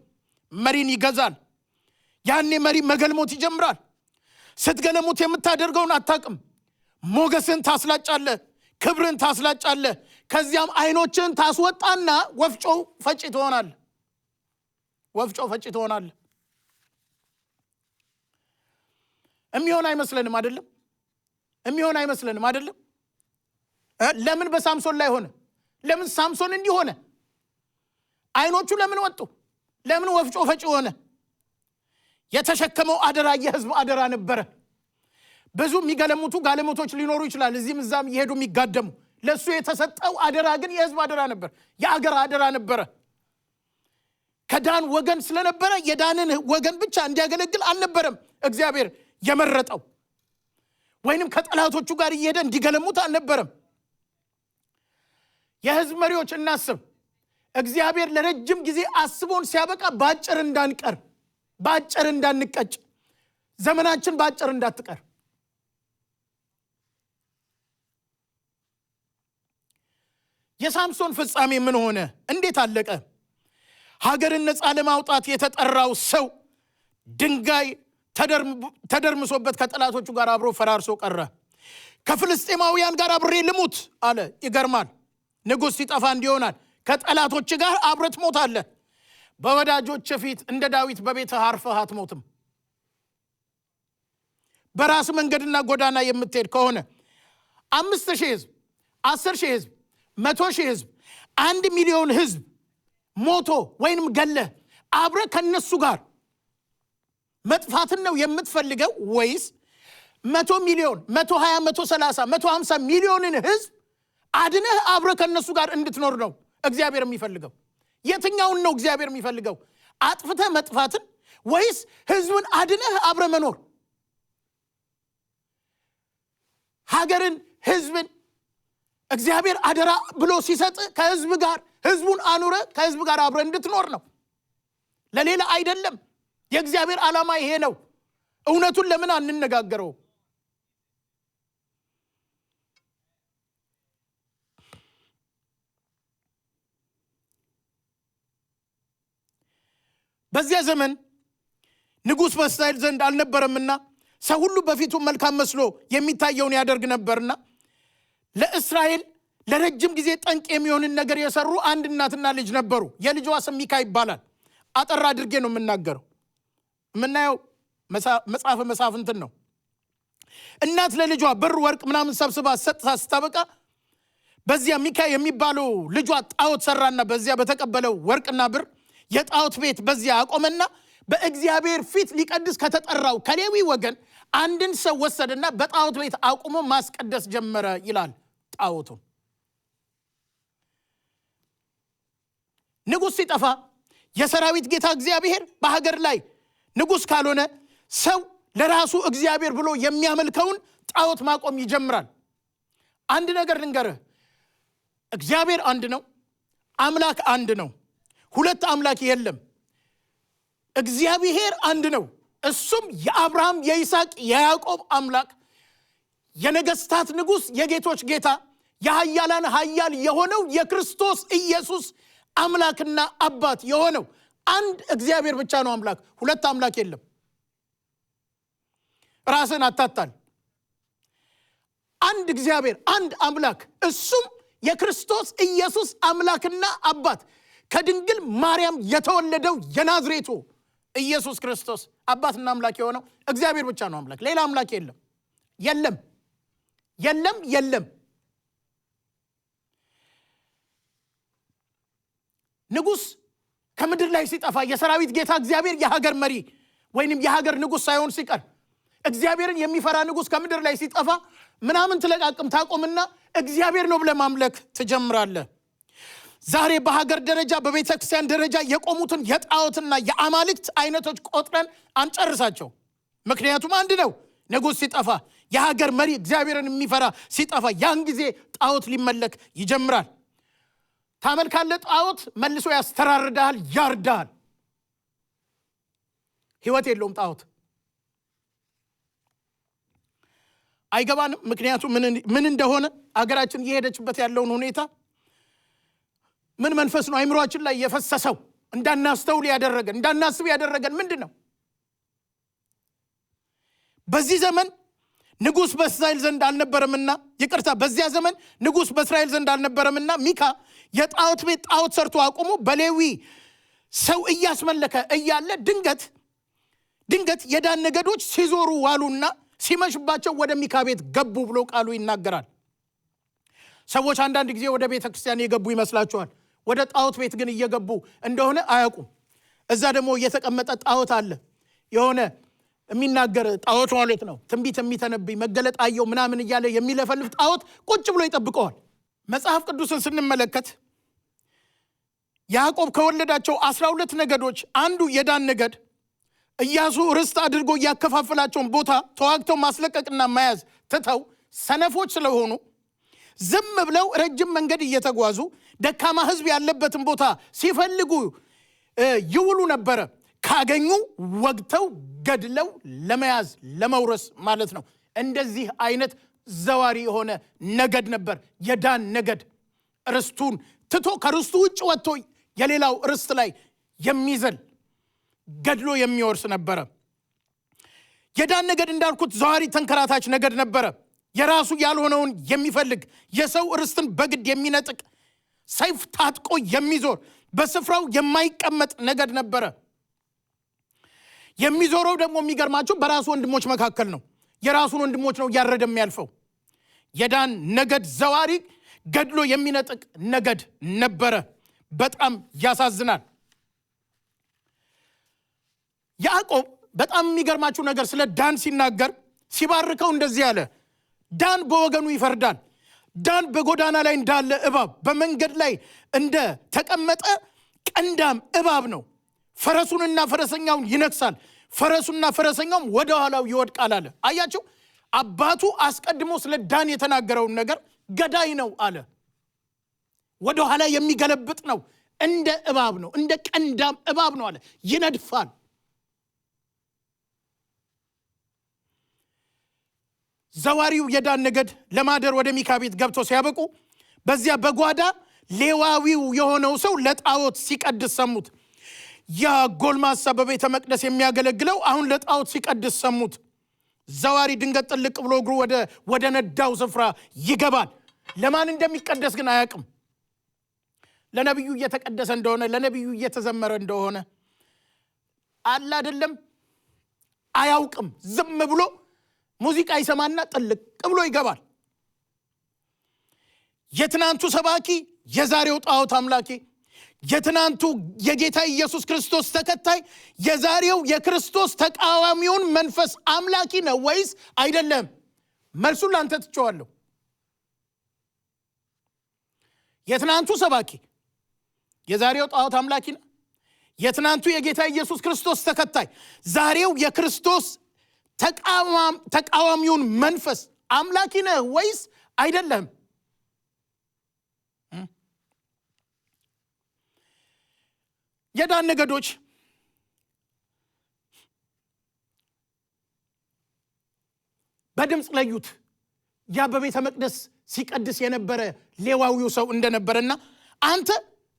መሪን ይገዛል። ያኔ መሪ መገልሞት ይጀምራል። ስትገለሙት የምታደርገውን አታቅም። ሞገስን ታስላጫለህ፣ ክብርን ታስላጫለህ፣ ከዚያም አይኖችን ታስወጣና ወፍጮ ፈጭ ትሆናለህ። ወፍጮ ፈጭ ትሆናለህ። የሚሆን አይመስለንም አይደለም? የሚሆን አይመስለንም አይደለም? ለምን በሳምሶን ላይ ሆነ? ለምን ሳምሶን እንዲህ ሆነ? አይኖቹ ለምን ወጡ? ለምን ወፍጮ ፈጭ ሆነ? የተሸከመው አደራ የህዝብ አደራ ነበረ። ብዙ የሚገለሙቱ ጋለሞቶች ሊኖሩ ይችላል፣ እዚህም እዛም ይሄዱ የሚጋደሙ። ለሱ የተሰጠው አደራ ግን የህዝብ አደራ ነበር፣ የአገር አደራ ነበረ። ከዳን ወገን ስለነበረ የዳንን ወገን ብቻ እንዲያገለግል አልነበረም እግዚአብሔር የመረጠው፣ ወይንም ከጠላቶቹ ጋር እየሄደ እንዲገለሙት አልነበረም። የህዝብ መሪዎች እናስብ። እግዚአብሔር ለረጅም ጊዜ አስቦን ሲያበቃ ባጭር እንዳንቀር፣ ባጭር እንዳንቀጭ፣ ዘመናችን ባጭር እንዳትቀር። የሳምሶን ፍጻሜ ምን ሆነ? እንዴት አለቀ? ሀገርን ነፃ ለማውጣት የተጠራው ሰው ድንጋይ ተደርምሶበት ከጠላቶቹ ጋር አብሮ ፈራርሶ ቀረ። ከፍልስጤማውያን ጋር አብሬ ልሙት አለ። ይገርማል። ንጉሥ ሲጠፋ እንዲሆናል። ከጠላቶች ጋር አብረት ሞት አለ። በወዳጆች ፊት እንደ ዳዊት በቤትህ አርፈህ አትሞትም። በራስ መንገድና ጎዳና የምትሄድ ከሆነ 5,000 ህዝብ፣ 10,000 ህዝብ፣ 100,000 ህዝብ፣ 1 ሚሊዮን ህዝብ ሞቶ ወይንም ገለ አብረ ከነሱ ጋር መጥፋትን ነው የምትፈልገው? ወይስ 100 ሚሊዮን 120 130 150 ሚሊዮንን ህዝብ አድነህ አብረ ከነሱ ጋር እንድትኖር ነው እግዚአብሔር የሚፈልገው? የትኛውን ነው እግዚአብሔር የሚፈልገው? አጥፍተህ መጥፋትን ወይስ ህዝብን አድነህ አብረ መኖር? ሀገርን ህዝብን እግዚአብሔር አደራ ብሎ ሲሰጥ ከህዝብ ጋር ህዝቡን አኑረ ከህዝብ ጋር አብረ እንድትኖር ነው፣ ለሌላ አይደለም። የእግዚአብሔር ዓላማ ይሄ ነው። እውነቱን ለምን አንነጋገረው? በዚያ ዘመን ንጉሥ በእስራኤል ዘንድ አልነበረምና ሰው ሁሉ በፊቱ መልካም መስሎ የሚታየውን ያደርግ ነበርና ለእስራኤል ለረጅም ጊዜ ጠንቅ የሚሆንን ነገር የሰሩ አንድ እናትና ልጅ ነበሩ። የልጇ ስም ሚካ ይባላል። አጠር አድርጌ ነው የምናገረው። የምናየው መጽሐፈ መሳፍንትን ነው። እናት ለልጇ ብር ወርቅ ምናምን ሰብስባ ሰጥታ ስታበቃ በዚያ ሚካ የሚባለው ልጇ ጣዖት ሰራና በዚያ በተቀበለው ወርቅና ብር የጣዖት ቤት በዚያ አቆመና በእግዚአብሔር ፊት ሊቀድስ ከተጠራው ከሌዊ ወገን አንድን ሰው ወሰደና በጣዖት ቤት አቁሞ ማስቀደስ ጀመረ ይላል ጣዖቱን። ንጉሥ ሲጠፋ የሰራዊት ጌታ እግዚአብሔር በሀገር ላይ ንጉሥ ካልሆነ ሰው ለራሱ እግዚአብሔር ብሎ የሚያመልከውን ጣዖት ማቆም ይጀምራል። አንድ ነገር ልንገርህ፣ እግዚአብሔር አንድ ነው፣ አምላክ አንድ ነው። ሁለት አምላክ የለም። እግዚአብሔር አንድ ነው። እሱም የአብርሃም የይስሐቅ የያዕቆብ አምላክ፣ የነገስታት ንጉሥ፣ የጌቶች ጌታ፣ የኃያላን ኃያል የሆነው የክርስቶስ ኢየሱስ አምላክና አባት የሆነው አንድ እግዚአብሔር ብቻ ነው አምላክ። ሁለት አምላክ የለም። ራስን አታታል። አንድ እግዚአብሔር፣ አንድ አምላክ፣ እሱም የክርስቶስ ኢየሱስ አምላክና አባት ከድንግል ማርያም የተወለደው የናዝሬቱ ኢየሱስ ክርስቶስ አባትና አምላክ የሆነው እግዚአብሔር ብቻ ነው አምላክ። ሌላ አምላክ የለም። የለም የለም የለም። ንጉሥ ከምድር ላይ ሲጠፋ የሰራዊት ጌታ እግዚአብሔር የሀገር መሪ ወይንም የሀገር ንጉሥ ሳይሆን ሲቀር እግዚአብሔርን የሚፈራ ንጉሥ ከምድር ላይ ሲጠፋ ምናምን ትለቃቅም ታቆምና እግዚአብሔር ነው ብለህ ማምለክ ትጀምራለህ። ዛሬ በሀገር ደረጃ በቤተ ክርስቲያን ደረጃ የቆሙትን የጣዖትና የአማልክት አይነቶች ቆጥረን አንጨርሳቸው። ምክንያቱም አንድ ነው። ንጉሥ ሲጠፋ የሀገር መሪ እግዚአብሔርን የሚፈራ ሲጠፋ ያን ጊዜ ጣዖት ሊመለክ ይጀምራል። ታመልካለህ፣ ጣዖት መልሶ ያስተራርዳል፣ ያርዳል። ህይወት የለውም ጣዖት። አይገባንም። ምክንያቱም ምን እንደሆነ አገራችን እየሄደችበት ያለውን ሁኔታ ምን መንፈስ ነው አይምሮአችን ላይ የፈሰሰው እንዳናስተውል ያደረገን እንዳናስብ ያደረገን ምንድን ነው? በዚህ ዘመን ንጉሥ በእስራኤል ዘንድ አልነበረምና፣ ይቅርታ በዚያ ዘመን ንጉሥ በእስራኤል ዘንድ አልነበረምና ሚካ የጣዖት ቤት ጣዖት ሰርቶ አቁሞ በሌዊ ሰው እያስመለከ እያለ ድንገት የዳን ነገዶች ሲዞሩ ዋሉና ሲመሽባቸው ወደ ሚካ ቤት ገቡ ብሎ ቃሉ ይናገራል። ሰዎች አንዳንድ ጊዜ ወደ ቤተ ክርስቲያን የገቡ ይመስላቸዋል። ወደ ጣዖት ቤት ግን እየገቡ እንደሆነ አያውቁም። እዛ ደግሞ የተቀመጠ ጣዖት አለ። የሆነ የሚናገር ጣዖት ማለት ነው። ትንቢት የሚተነብይ መገለጥ አየው ምናምን እያለ የሚለፈልፍ ጣዖት ቁጭ ብሎ ይጠብቀዋል። መጽሐፍ ቅዱስን ስንመለከት ያዕቆብ ከወለዳቸው 12 ነገዶች አንዱ የዳን ነገድ ኢያሱ ርስት አድርጎ ያከፋፈላቸውን ቦታ ተዋግተው ማስለቀቅና መያዝ ትተው ሰነፎች ስለሆኑ ዝም ብለው ረጅም መንገድ እየተጓዙ ደካማ ሕዝብ ያለበትን ቦታ ሲፈልጉ ይውሉ ነበረ። ካገኙ ወግተው ገድለው ለመያዝ ለመውረስ ማለት ነው። እንደዚህ አይነት ዘዋሪ የሆነ ነገድ ነበር የዳን ነገድ። ርስቱን ትቶ ከርስቱ ውጭ ወጥቶ የሌላው ርስት ላይ የሚዘል ገድሎ የሚወርስ ነበረ። የዳን ነገድ እንዳልኩት ዘዋሪ ተንከራታች ነገድ ነበረ። የራሱ ያልሆነውን የሚፈልግ የሰው ርስትን በግድ የሚነጥቅ ሰይፍ ታጥቆ የሚዞር በስፍራው የማይቀመጥ ነገድ ነበረ። የሚዞረው ደግሞ የሚገርማቸው በራሱ ወንድሞች መካከል ነው። የራሱን ወንድሞች ነው እያረደ የሚያልፈው። የዳን ነገድ ዘዋሪ ገድሎ የሚነጥቅ ነገድ ነበረ። በጣም ያሳዝናል። ያዕቆብ በጣም የሚገርማችሁ ነገር ስለ ዳን ሲናገር ሲባርከው እንደዚህ አለ። ዳን በወገኑ ይፈርዳል። ዳን በጎዳና ላይ እንዳለ እባብ፣ በመንገድ ላይ እንደ ተቀመጠ ቀንዳም እባብ ነው። ፈረሱንና ፈረሰኛውን ይነክሳል፣ ፈረሱና ፈረሰኛውም ወደ ኋላው ይወድቃል አለ። አያችሁ፣ አባቱ አስቀድሞ ስለ ዳን የተናገረውን ነገር ገዳይ ነው አለ። ወደ ኋላ የሚገለብጥ ነው፣ እንደ እባብ ነው፣ እንደ ቀንዳም እባብ ነው አለ። ይነድፋል። ዘዋሪው የዳን ነገድ ለማደር ወደ ሚካ ቤት ገብቶ ሲያበቁ በዚያ በጓዳ ሌዋዊው የሆነው ሰው ለጣዖት ሲቀድስ ሰሙት። ያ ጎልማሳ በቤተ መቅደስ የሚያገለግለው አሁን ለጣዖት ሲቀድስ ሰሙት። ዘዋሪ ድንገት ጥልቅ ብሎ እግሩ ወደ ነዳው ስፍራ ይገባል። ለማን እንደሚቀደስ ግን አያውቅም። ለነቢዩ እየተቀደሰ እንደሆነ፣ ለነቢዩ እየተዘመረ እንደሆነ አለ አይደለም፣ አያውቅም። ዝም ብሎ ሙዚቃ ይሰማና ጥልቅ ብሎ ይገባል። የትናንቱ ሰባኪ የዛሬው ጣዖት አምላኪ፣ የትናንቱ የጌታ ኢየሱስ ክርስቶስ ተከታይ የዛሬው የክርስቶስ ተቃዋሚውን መንፈስ አምላኪ ነው ወይስ አይደለም? መልሱን ላንተ ትቼዋለሁ። የትናንቱ ሰባኪ የዛሬው ጣዖት አምላኪ ነው። የትናንቱ የጌታ ኢየሱስ ክርስቶስ ተከታይ ዛሬው የክርስቶስ ተቃዋሚውን መንፈስ አምላኪ ነህ ወይስ አይደለም? የዳን ነገዶች በድምፅ ለዩት። ያ በቤተ መቅደስ ሲቀድስ የነበረ ሌዋዊው ሰው እንደነበረና አንተ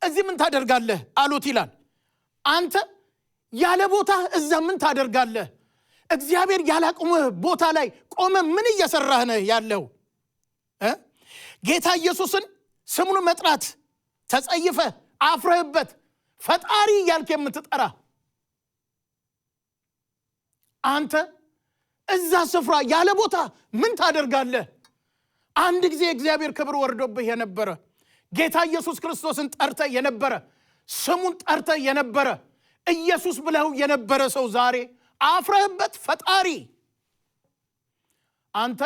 እዚህ ምን ታደርጋለህ አሉት ይላል። አንተ ያለ ቦታ እዛ ምን ታደርጋለህ? እግዚአብሔር ያላቆመህ ቦታ ላይ ቆመ ምን እየሰራህ ነህ ያለው? ጌታ ኢየሱስን ስሙን መጥራት ተጸይፈ አፍረህበት ፈጣሪ ያልክ የምትጠራ አንተ እዛ ስፍራ ያለ ቦታ ምን ታደርጋለህ? አንድ ጊዜ እግዚአብሔር ክብር ወርዶብህ የነበረ ጌታ ኢየሱስ ክርስቶስን ጠርተህ የነበረ ስሙን ጠርተህ የነበረ ኢየሱስ ብለው የነበረ ሰው ዛሬ አፍረህበት ፈጣሪ አንተ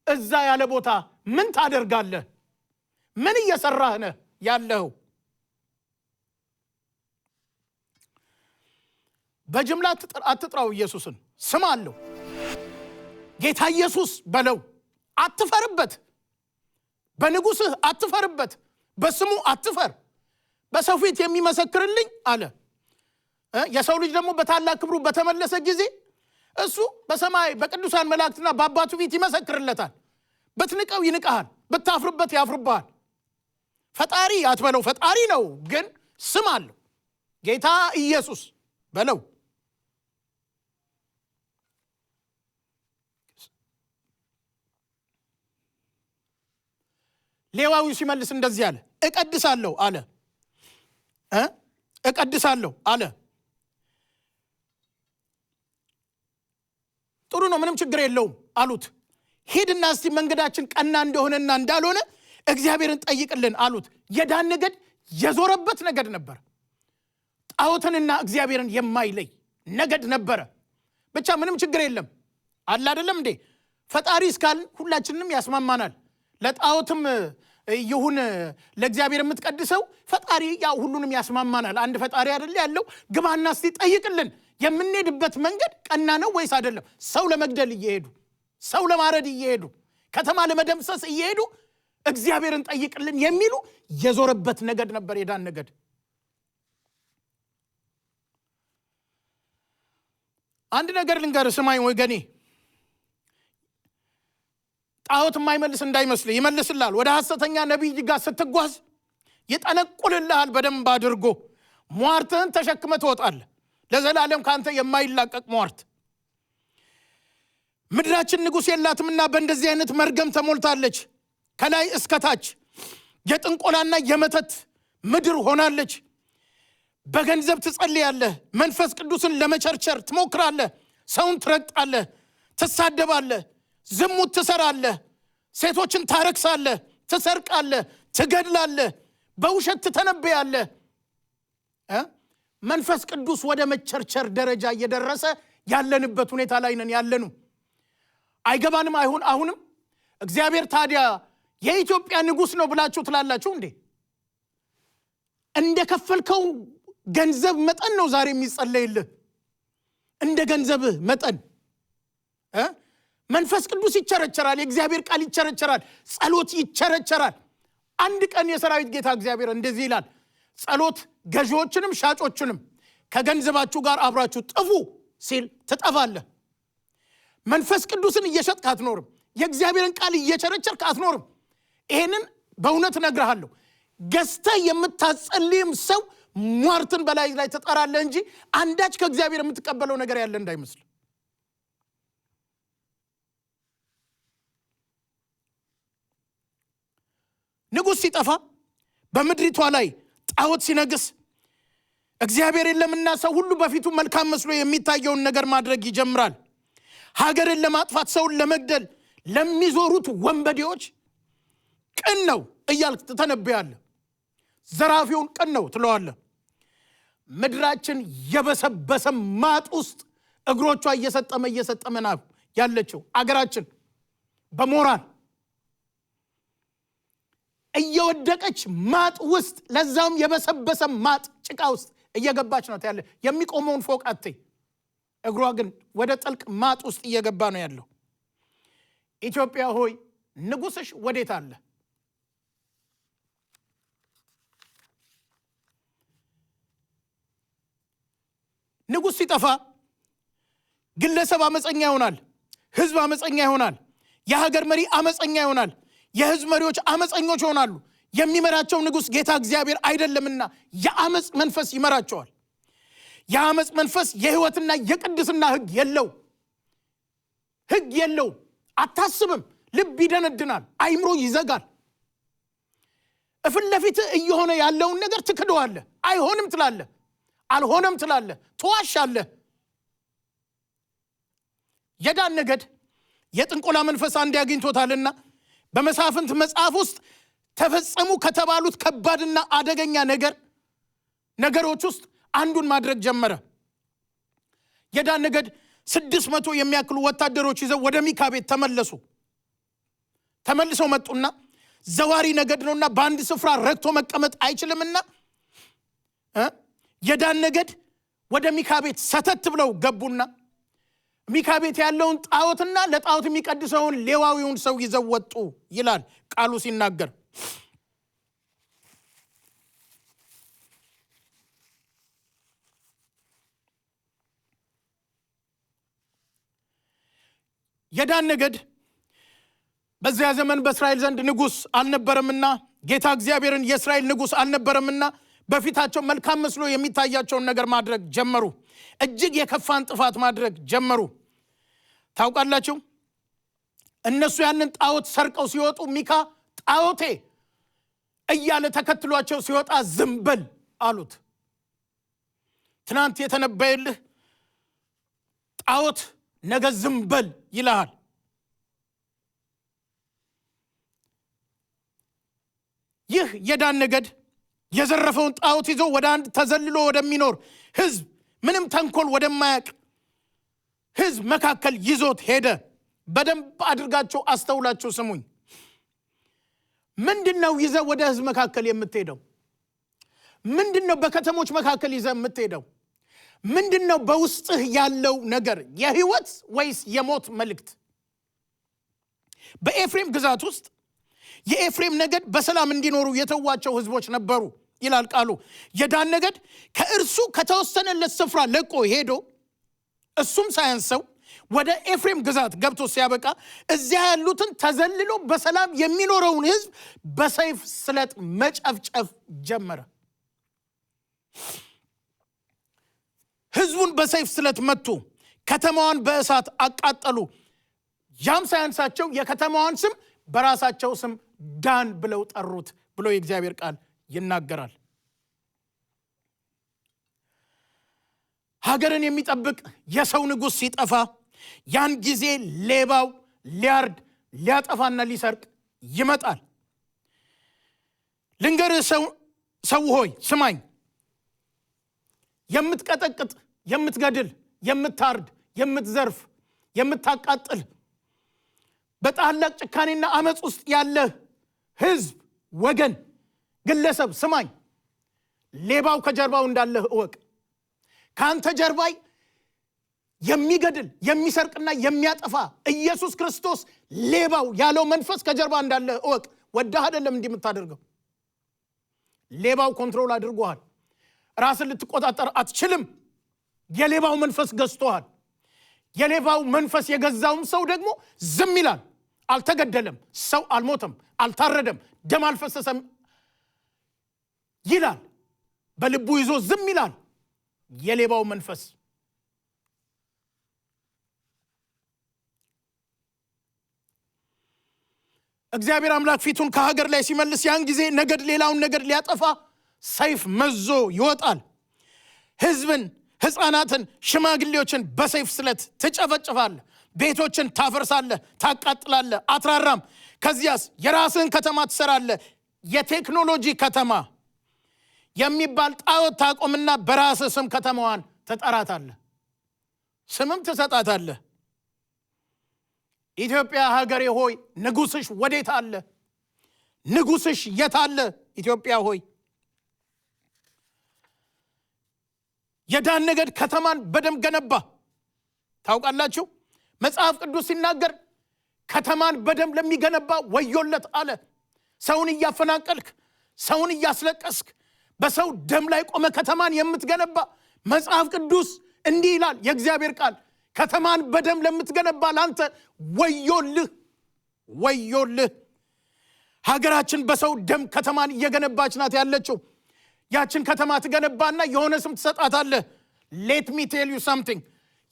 እዛ ያለ ቦታ ምን ታደርጋለህ? ምን እየሰራህ ነህ ያለው? በጅምላ አትጥራው። ኢየሱስን ስም አለው። ጌታ ኢየሱስ በለው። አትፈርበት። በንጉስህ አትፈርበት። በስሙ አትፈር። በሰው ፊት የሚመሰክርልኝ አለ። የሰው ልጅ ደግሞ በታላቅ ክብሩ በተመለሰ ጊዜ እሱ በሰማይ በቅዱሳን መላእክትና በአባቱ ፊት ይመሰክርለታል። ብትንቀው ይንቀሃል፣ ብታፍርበት ያፍርብሃል። ፈጣሪ አትበለው። ፈጣሪ ነው ግን ስም አለው። ጌታ ኢየሱስ በለው። ሌዋዊው ሲመልስ እንደዚህ አለ፣ እቀድሳለሁ አለ። እቀድሳለሁ አለ። ጥሩ ነው፣ ምንም ችግር የለውም አሉት። ሂድና እስቲ መንገዳችን ቀና እንደሆነና እንዳልሆነ እግዚአብሔርን ጠይቅልን አሉት። የዳን ነገድ የዞረበት ነገድ ነበር። ጣዖትንና እግዚአብሔርን የማይለይ ነገድ ነበረ። ብቻ ምንም ችግር የለም አለ አይደለም እንዴ? ፈጣሪ እስካልን ሁላችንንም ያስማማናል። ለጣዖትም ይሁን ለእግዚአብሔር የምትቀድሰው ፈጣሪ ያው ሁሉንም ያስማማናል። አንድ ፈጣሪ አይደል ያለው? ግባና እስቲ ጠይቅልን፣ የምንሄድበት መንገድ ቀና ነው ወይስ አይደለም? ሰው ለመግደል እየሄዱ፣ ሰው ለማረድ እየሄዱ፣ ከተማ ለመደምሰስ እየሄዱ እግዚአብሔርን ጠይቅልን የሚሉ የዞረበት ነገድ ነበር የዳን ነገድ። አንድ ነገር ልንገርህ፣ ስማኝ ወገኔ። ጣዖት የማይመልስ እንዳይመስል ይመልስልሃል። ወደ ሐሰተኛ ነቢይ ጋር ስትጓዝ ይጠነቁልልሃል በደንብ አድርጎ። ሟርትህን ተሸክመ ትወጣለህ፣ ለዘላለም ካንተ የማይላቀቅ ሟርት። ምድራችን ንጉሥ የላትምና በእንደዚህ አይነት መርገም ተሞልታለች። ከላይ እስከታች የጥንቆላና የመተት ምድር ሆናለች። በገንዘብ ትጸልያለህ፣ መንፈስ ቅዱስን ለመቸርቸር ትሞክራለህ፣ ሰውን ትረግጣለህ፣ ትሳደባለህ፣ ዝሙት ትሰራለህ፣ ሴቶችን ታረክሳለህ፣ ትሰርቃለህ፣ ትገድላለህ፣ በውሸት ትተነበያለህ። መንፈስ ቅዱስ ወደ መቸርቸር ደረጃ እየደረሰ ያለንበት ሁኔታ ላይ ነን ያለኑ። አይገባንም። አሁንም እግዚአብሔር ታዲያ የኢትዮጵያ ንጉሥ ነው ብላችሁ ትላላችሁ እንዴ? እንደ ከፈልከው ገንዘብ መጠን ነው ዛሬ የሚጸለይልህ። እንደ ገንዘብህ መጠን መንፈስ ቅዱስ ይቸረቸራል፣ የእግዚአብሔር ቃል ይቸረቸራል፣ ጸሎት ይቸረቸራል። አንድ ቀን የሰራዊት ጌታ እግዚአብሔር እንደዚህ ይላል፣ ጸሎት ገዢዎችንም ሻጮችንም ከገንዘባችሁ ጋር አብራችሁ ጥፉ ሲል ትጠፋለህ። መንፈስ ቅዱስን እየሸጥክ አትኖርም። የእግዚአብሔርን ቃል እየቸረቸርክ አትኖርም። ይሄንን በእውነት እነግርሃለሁ። ገዝተህ የምታጸልይም ሰው ሟርትን በላይ ላይ ትጠራለህ እንጂ አንዳች ከእግዚአብሔር የምትቀበለው ነገር ያለ እንዳይመስል። ንጉሥ ሲጠፋ፣ በምድሪቷ ላይ ጣዖት ሲነግስ፣ እግዚአብሔር የለምና ሰው ሁሉ በፊቱ መልካም መስሎ የሚታየውን ነገር ማድረግ ይጀምራል። ሀገርን ለማጥፋት፣ ሰውን ለመግደል ለሚዞሩት ወንበዴዎች ቅን ነው እያልክ ትተነብያለህ። ዘራፊውን ቅን ነው ትለዋለህ። ምድራችን የበሰበሰ ማጥ ውስጥ እግሮቿ እየሰጠመ ነው ያለችው። አገራችን በሞራል እየወደቀች ማጥ ውስጥ፣ ለዛውም የበሰበሰ ማጥ ጭቃ ውስጥ እየገባች ነው ያለ። የሚቆመውን ፎቅ አትይ፣ እግሯ ግን ወደ ጥልቅ ማጥ ውስጥ እየገባ ነው ያለው። ኢትዮጵያ ሆይ ንጉሥሽ ወዴት አለ? ንጉሥ ሲጠፋ ግለሰብ አመፀኛ ይሆናል፣ ህዝብ አመፀኛ ይሆናል፣ የሀገር መሪ አመፀኛ ይሆናል፣ የህዝብ መሪዎች አመፀኞች ይሆናሉ። የሚመራቸው ንጉሥ ጌታ እግዚአብሔር አይደለምና የአመፅ መንፈስ ይመራቸዋል። የአመፅ መንፈስ የህይወትና የቅድስና ህግ የለው። አታስብም፣ ልብ ይደነድናል፣ አይምሮ ይዘጋል። እፍን ለፊት እየሆነ ያለውን ነገር ትክደዋለህ። አይሆንም ትላለህ፣ አልሆነም ትላለህ፣ ትዋሻለህ። የዳን ነገድ የጥንቆላ መንፈስ አንድ ያግኝቶታልና በመሳፍንት መጽሐፍ ውስጥ ተፈጸሙ ከተባሉት ከባድና አደገኛ ነገሮች ውስጥ አንዱን ማድረግ ጀመረ። የዳን ነገድ 600 የሚያክሉ ወታደሮች ይዘው ወደ ሚካ ቤት ተመልሰው መጡና ዘዋሪ ነገድ ነውና በአንድ ስፍራ ረግቶ መቀመጥ አይችልምና የዳን ነገድ ወደ ሚካ ቤት ሰተት ብለው ገቡና ሚካ ቤት ያለውን ጣዖትና ለጣዖት የሚቀድሰውን ሌዋዊውን ሰው ይዘው ወጡ ይላል ቃሉ ሲናገር። የዳን ነገድ በዚያ ዘመን በእስራኤል ዘንድ ንጉሥ አልነበረምና ጌታ እግዚአብሔርን የእስራኤል ንጉሥ አልነበረምና በፊታቸው መልካም መስሎ የሚታያቸውን ነገር ማድረግ ጀመሩ። እጅግ የከፋን ጥፋት ማድረግ ጀመሩ። ታውቃላችሁ፣ እነሱ ያንን ጣዖት ሰርቀው ሲወጡ ሚካ ጣዖቴ እያለ ተከትሏቸው ሲወጣ ዝም በል አሉት። ትናንት የተነበየልህ ጣዖት ነገ ዝም በል ይልሃል። ይህ የዳን ነገድ የዘረፈውን ጣዖት ይዞ ወደ አንድ ተዘልሎ ወደሚኖር ህዝብ፣ ምንም ተንኮል ወደማያቅ ህዝብ መካከል ይዞት ሄደ። በደንብ አድርጋችሁ አስተውላችሁ ስሙኝ። ምንድነው ይዘህ ወደ ህዝብ መካከል የምትሄደው? ምንድነው በከተሞች መካከል ይዘህ የምትሄደው? ምንድነው በውስጥህ ያለው ነገር? የህይወት ወይስ የሞት መልእክት? በኤፍሬም ግዛት ውስጥ የኤፍሬም ነገድ በሰላም እንዲኖሩ የተዋቸው ህዝቦች ነበሩ ይላል ቃሉ። የዳን ነገድ ከእርሱ ከተወሰነለት ስፍራ ለቆ ሄዶ እሱም ሳያንሰው ወደ ኤፍሬም ግዛት ገብቶ ሲያበቃ እዚያ ያሉትን ተዘልሎ በሰላም የሚኖረውን ህዝብ በሰይፍ ስለት መጨፍጨፍ ጀመረ። ህዝቡን በሰይፍ ስለት መቱ፣ ከተማዋን በእሳት አቃጠሉ። ያም ሳያንሳቸው የከተማዋን ስም በራሳቸው ስም ዳን ብለው ጠሩት ብሎ የእግዚአብሔር ቃል ይናገራል። ሀገርን የሚጠብቅ የሰው ንጉሥ ሲጠፋ ያን ጊዜ ሌባው ሊያርድ ሊያጠፋና ሊሰርቅ ይመጣል። ልንገርህ ሰው ሆይ ስማኝ። የምትቀጠቅጥ፣ የምትገድል፣ የምታርድ፣ የምትዘርፍ፣ የምታቃጥል በታላቅ ጭካኔና አመጽ ውስጥ ያለ ህዝብ፣ ወገን፣ ግለሰብ ስማኝ። ሌባው ከጀርባው እንዳለህ እወቅ። ካንተ ጀርባይ የሚገድል የሚሰርቅና የሚያጠፋ ኢየሱስ ክርስቶስ ሌባው ያለው መንፈስ ከጀርባ እንዳለህ እወቅ። ወዳህ አይደለም እንዲህ የምታደርገው። ሌባው ኮንትሮል አድርጎሃል። ራስን ልትቆጣጠር አትችልም። የሌባው መንፈስ ገዝቶሃል። የሌባው መንፈስ የገዛውም ሰው ደግሞ ዝም ይላል። አልተገደለም፣ ሰው አልሞተም፣ አልታረደም፣ ደም አልፈሰሰም ይላል። በልቡ ይዞ ዝም ይላል የሌባው መንፈስ። እግዚአብሔር አምላክ ፊቱን ከሀገር ላይ ሲመልስ ያን ጊዜ ነገድ ሌላውን ነገድ ሊያጠፋ ሰይፍ መዞ ይወጣል። ህዝብን፣ ሕፃናትን፣ ሽማግሌዎችን በሰይፍ ስለት ትጨፈጭፋለህ። ቤቶችን ታፈርሳለህ፣ ታቃጥላለህ፣ አትራራም። ከዚያስ የራስህን ከተማ ትሰራለህ። የቴክኖሎጂ ከተማ የሚባል ጣዖት ታቆምና በራስህ ስም ከተማዋን ትጠራታለህ፣ ስምም ትሰጣታለህ። ኢትዮጵያ ሀገሬ ሆይ ንጉስሽ ወዴት አለ? ንጉስሽ የት አለ? ኢትዮጵያ ሆይ የዳን ነገድ ከተማን በደም ገነባ። ታውቃላችሁ መጽሐፍ ቅዱስ ሲናገር ከተማን በደም ለሚገነባ ወዮለት አለ። ሰውን እያፈናቀልክ፣ ሰውን እያስለቀስክ፣ በሰው ደም ላይ ቆመ ከተማን የምትገነባ መጽሐፍ ቅዱስ እንዲህ ይላል የእግዚአብሔር ቃል፣ ከተማን በደም ለምትገነባ ላንተ ወዮልህ፣ ወዮልህ። ሀገራችን በሰው ደም ከተማን እየገነባች ናት ያለችው። ያችን ከተማ ትገነባና የሆነ ስም ትሰጣታለህ። ሌት ሚ ቴል ዩ ሳምቲንግ፣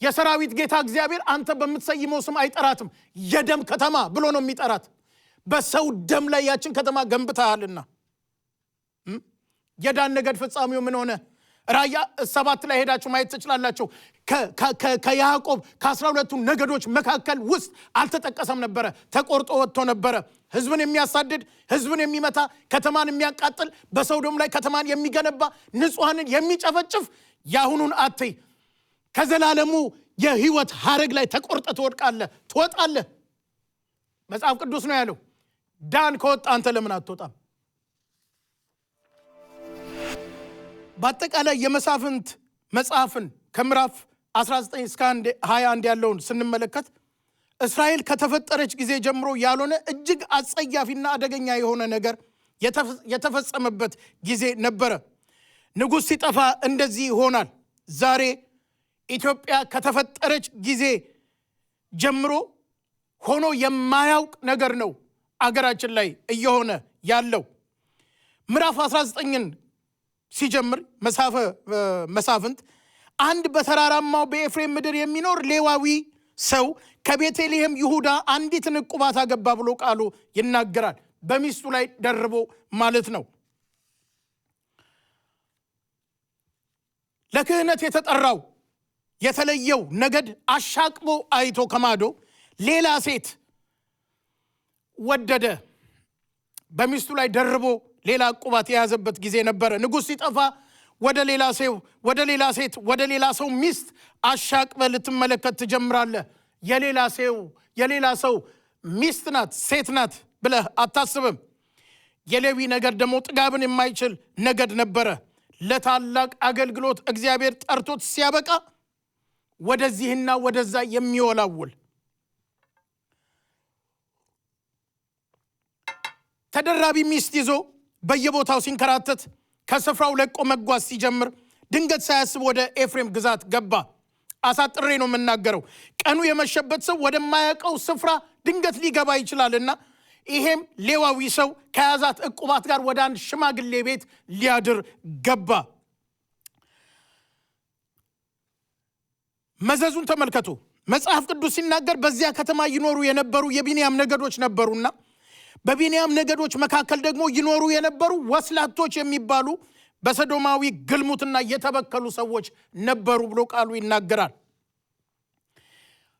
የሰራዊት ጌታ እግዚአብሔር አንተ በምትሰይመው ስም አይጠራትም። የደም ከተማ ብሎ ነው የሚጠራት። በሰው ደም ላይ ያችን ከተማ ገንብታልና። የዳን ነገድ ፍጻሜው ምን ሆነ? ራእይ 7 ላይ ሄዳችሁ ማየት ትችላላችሁ። ከያዕቆብ ከ12ቱ ነገዶች መካከል ውስጥ አልተጠቀሰም ነበረ። ተቆርጦ ወጥቶ ነበረ። ህዝብን የሚያሳድድ፣ ህዝብን የሚመታ፣ ከተማን የሚያቃጥል፣ በሰዶም ላይ ከተማን የሚገነባ፣ ንጹሐንን የሚጨፈጭፍ ያሁኑን አትይ። ከዘላለሙ የህይወት ሐረግ ላይ ተቆርጠ ትወጣለህ። መጽሐፍ ቅዱስ ነው ያለው። ዳን ከወጣ አንተ ለምን አትወጣም? በአጠቃላይ የመሳፍንት መጽሐፍን ከምዕራፍ 19 እስከ 21 ያለውን ስንመለከት እስራኤል ከተፈጠረች ጊዜ ጀምሮ ያልሆነ እጅግ አጸያፊና አደገኛ የሆነ ነገር የተፈጸመበት ጊዜ ነበረ። ንጉሥ ሲጠፋ እንደዚህ ይሆናል። ዛሬ ኢትዮጵያ ከተፈጠረች ጊዜ ጀምሮ ሆኖ የማያውቅ ነገር ነው አገራችን ላይ እየሆነ ያለው። ምዕራፍ 19ን ሲጀምር መሳፍንት አንድ በተራራማው በኤፍሬም ምድር የሚኖር ሌዋዊ ሰው ከቤተልሔም ይሁዳ አንዲትን ዕቁባት አገባ ብሎ ቃሉ ይናገራል። በሚስቱ ላይ ደርቦ ማለት ነው። ለክህነት የተጠራው የተለየው ነገድ አሻቅቦ አይቶ ከማዶ ሌላ ሴት ወደደ። በሚስቱ ላይ ደርቦ ሌላ ቁባት የያዘበት ጊዜ ነበረ። ንጉሥ ሲጠፋ ወደ ሌላ ሰው ሚስት አሻቅበ ልትመለከት ትጀምራለህ። የሌላ ሰው ሚስት ናት፣ ሴት ናት ብለህ አታስብም። የሌዊ ነገድ ደግሞ ጥጋብን የማይችል ነገድ ነበረ። ለታላቅ አገልግሎት እግዚአብሔር ጠርቶት ሲያበቃ ወደዚህና ወደዛ የሚወላውል ተደራቢ ሚስት ይዞ በየቦታው ሲንከራተት ከስፍራው ለቆ መጓዝ ሲጀምር ድንገት ሳያስብ ወደ ኤፍሬም ግዛት ገባ። አሳጥሬ ነው የምናገረው። ቀኑ የመሸበት ሰው ወደማያውቀው ስፍራ ድንገት ሊገባ ይችላልና ይሄም ሌዋዊ ሰው ከያዛት ዕቁባት ጋር ወደ አንድ ሽማግሌ ቤት ሊያድር ገባ። መዘዙን ተመልከቱ። መጽሐፍ ቅዱስ ሲናገር በዚያ ከተማ ይኖሩ የነበሩ የቢንያም ነገዶች ነበሩና በቢንያም ነገዶች መካከል ደግሞ ይኖሩ የነበሩ ወስላቶች የሚባሉ በሰዶማዊ ግልሙትና የተበከሉ ሰዎች ነበሩ ብሎ ቃሉ ይናገራል።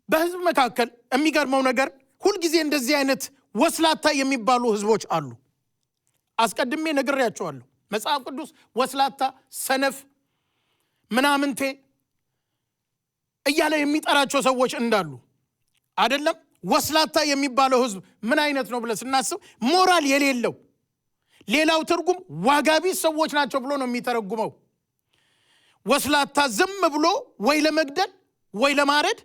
በሕዝብ መካከል የሚገርመው ነገር ሁልጊዜ እንደዚህ አይነት ወስላታ የሚባሉ ሕዝቦች አሉ። አስቀድሜ ነግሬያቸዋለሁ። መጽሐፍ ቅዱስ ወስላታ፣ ሰነፍ፣ ምናምንቴ እያለ የሚጠራቸው ሰዎች እንዳሉ አይደለም። ወስላታ የሚባለው ሕዝብ ምን አይነት ነው ብለን ስናስብ ሞራል የሌለው፣ ሌላው ትርጉም ዋጋቢስ ሰዎች ናቸው ብሎ ነው የሚተረጉመው። ወስላታ ዝም ብሎ ወይ ለመግደል ወይ ለማረድ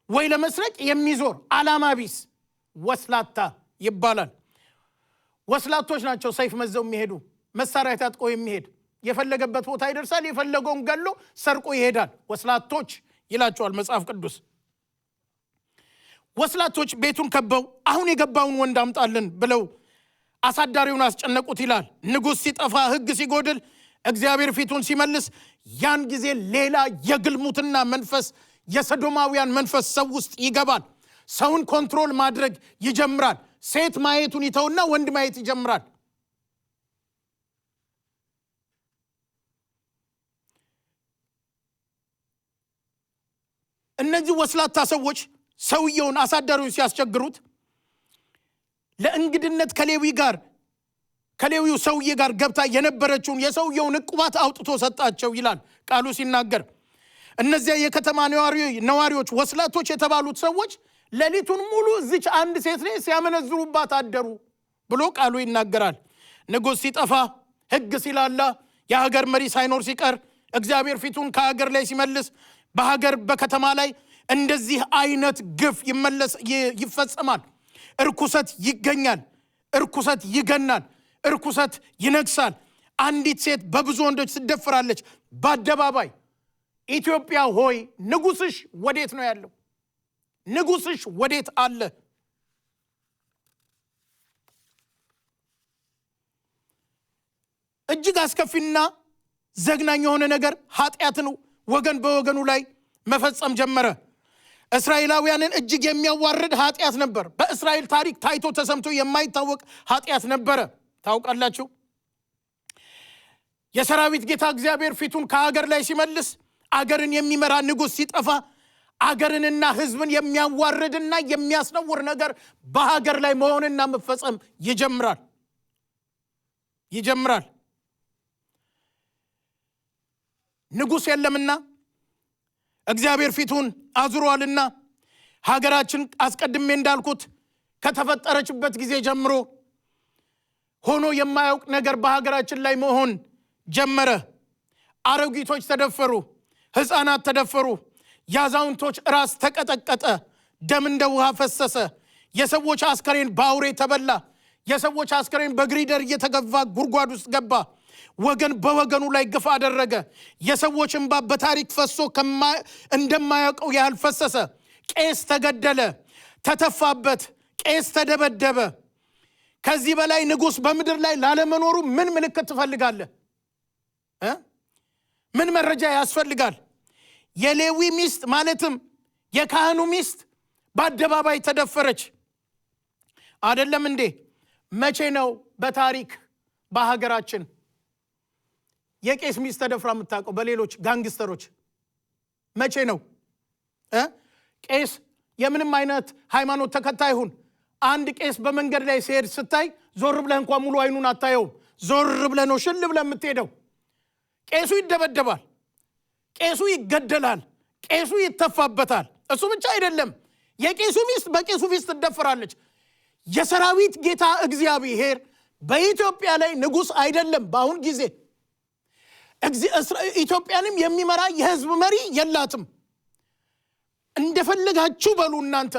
ወይ ለመስረቅ የሚዞር ዓላማ ቢስ ወስላታ ይባላል። ወስላቶች ናቸው ሰይፍ መዘው የሚሄዱ፣ መሳሪያ ታጥቆ የሚሄድ፣ የፈለገበት ቦታ ይደርሳል፣ የፈለገውን ገሎ ሰርቆ ይሄዳል። ወስላቶች ይላቸዋል መጽሐፍ ቅዱስ። ወስላቶች ቤቱን ከበው አሁን የገባውን ወንድ አምጣልን ብለው አሳዳሪውን አስጨነቁት ይላል። ንጉሥ ሲጠፋ፣ ሕግ ሲጎድል፣ እግዚአብሔር ፊቱን ሲመልስ ያን ጊዜ ሌላ የግልሙትና መንፈስ፣ የሰዶማውያን መንፈስ ሰው ውስጥ ይገባል። ሰውን ኮንትሮል ማድረግ ይጀምራል። ሴት ማየቱን ይተውና ወንድ ማየት ይጀምራል። እነዚህ ወስላታ ሰዎች ሰውየውን አሳዳሪውን ሲያስቸግሩት ለእንግድነት ከሌዊው ሰውዬ ጋር ገብታ የነበረችውን የሰውየውን ዕቁባት አውጥቶ ሰጣቸው ይላል ቃሉ ሲናገር። እነዚያ የከተማ ነዋሪዎች ወስላቶች የተባሉት ሰዎች ሌሊቱን ሙሉ እዚች አንድ ሴት ላይ ሲያመነዝሩባት አደሩ ብሎ ቃሉ ይናገራል። ንጉሥ ሲጠፋ፣ ሕግ ሲላላ፣ የሀገር መሪ ሳይኖር ሲቀር፣ እግዚአብሔር ፊቱን ከሀገር ላይ ሲመልስ በሀገር በከተማ ላይ እንደዚህ አይነት ግፍ ይፈጸማል። እርኩሰት ይገኛል፣ እርኩሰት ይገናል፣ እርኩሰት ይነግሳል። አንዲት ሴት በብዙ ወንዶች ትደፍራለች በአደባባይ። ኢትዮጵያ ሆይ ንጉሥሽ ወዴት ነው ያለው? ንጉሥሽ ወዴት አለ? እጅግ አስከፊና ዘግናኝ የሆነ ነገር ኃጢአትን ወገን በወገኑ ላይ መፈጸም ጀመረ። እስራኤላውያንን እጅግ የሚያዋርድ ኃጢአት ነበር። በእስራኤል ታሪክ ታይቶ ተሰምቶ የማይታወቅ ኃጢአት ነበረ። ታውቃላችሁ፣ የሰራዊት ጌታ እግዚአብሔር ፊቱን ከሀገር ላይ ሲመልስ፣ አገርን የሚመራ ንጉሥ ሲጠፋ፣ አገርንና ሕዝብን የሚያዋርድና የሚያስነውር ነገር በሀገር ላይ መሆንና መፈጸም ይጀምራል። ንጉሥ የለምና እግዚአብሔር ፊቱን አዙሯልና ሀገራችን አስቀድሜ እንዳልኩት ከተፈጠረችበት ጊዜ ጀምሮ ሆኖ የማያውቅ ነገር በሀገራችን ላይ መሆን ጀመረ። አሮጊቶች ተደፈሩ፣ ሕፃናት ተደፈሩ፣ ያዛውንቶች ራስ ተቀጠቀጠ፣ ደም እንደ ውሃ ፈሰሰ፣ የሰዎች አስከሬን በአውሬ ተበላ፣ የሰዎች አስከሬን በግሪደር እየተገፋ ጉድጓድ ውስጥ ገባ። ወገን በወገኑ ላይ ግፍ አደረገ። የሰዎች እንባ በታሪክ ፈሶ እንደማያውቀው ያህል ፈሰሰ። ቄስ ተገደለ፣ ተተፋበት፣ ቄስ ተደበደበ። ከዚህ በላይ ንጉሥ በምድር ላይ ላለመኖሩ ምን ምልክት ትፈልጋለህ? ምን መረጃ ያስፈልጋል? የሌዊ ሚስት ማለትም የካህኑ ሚስት በአደባባይ ተደፈረች። አይደለም እንዴ? መቼ ነው በታሪክ በሀገራችን የቄስ ሚስት ተደፍራ የምታውቀው በሌሎች ጋንግስተሮች? መቼ ነው? ቄስ የምንም አይነት ሃይማኖት ተከታይ ይሁን አንድ ቄስ በመንገድ ላይ ሲሄድ ስታይ ዞር ብለህ እንኳን ሙሉ አይኑን አታየውም። ዞር ብለህ ነው ሽል ብለህ የምትሄደው። ቄሱ ይደበደባል፣ ቄሱ ይገደላል፣ ቄሱ ይተፋበታል። እሱ ብቻ አይደለም፣ የቄሱ ሚስት በቄሱ ፊት ትደፈራለች። የሰራዊት ጌታ እግዚአብሔር በኢትዮጵያ ላይ ንጉሥ አይደለም። በአሁን ጊዜ ኢትዮጵያንም የሚመራ የህዝብ መሪ የላትም። እንደፈለጋችሁ በሉ እናንተ።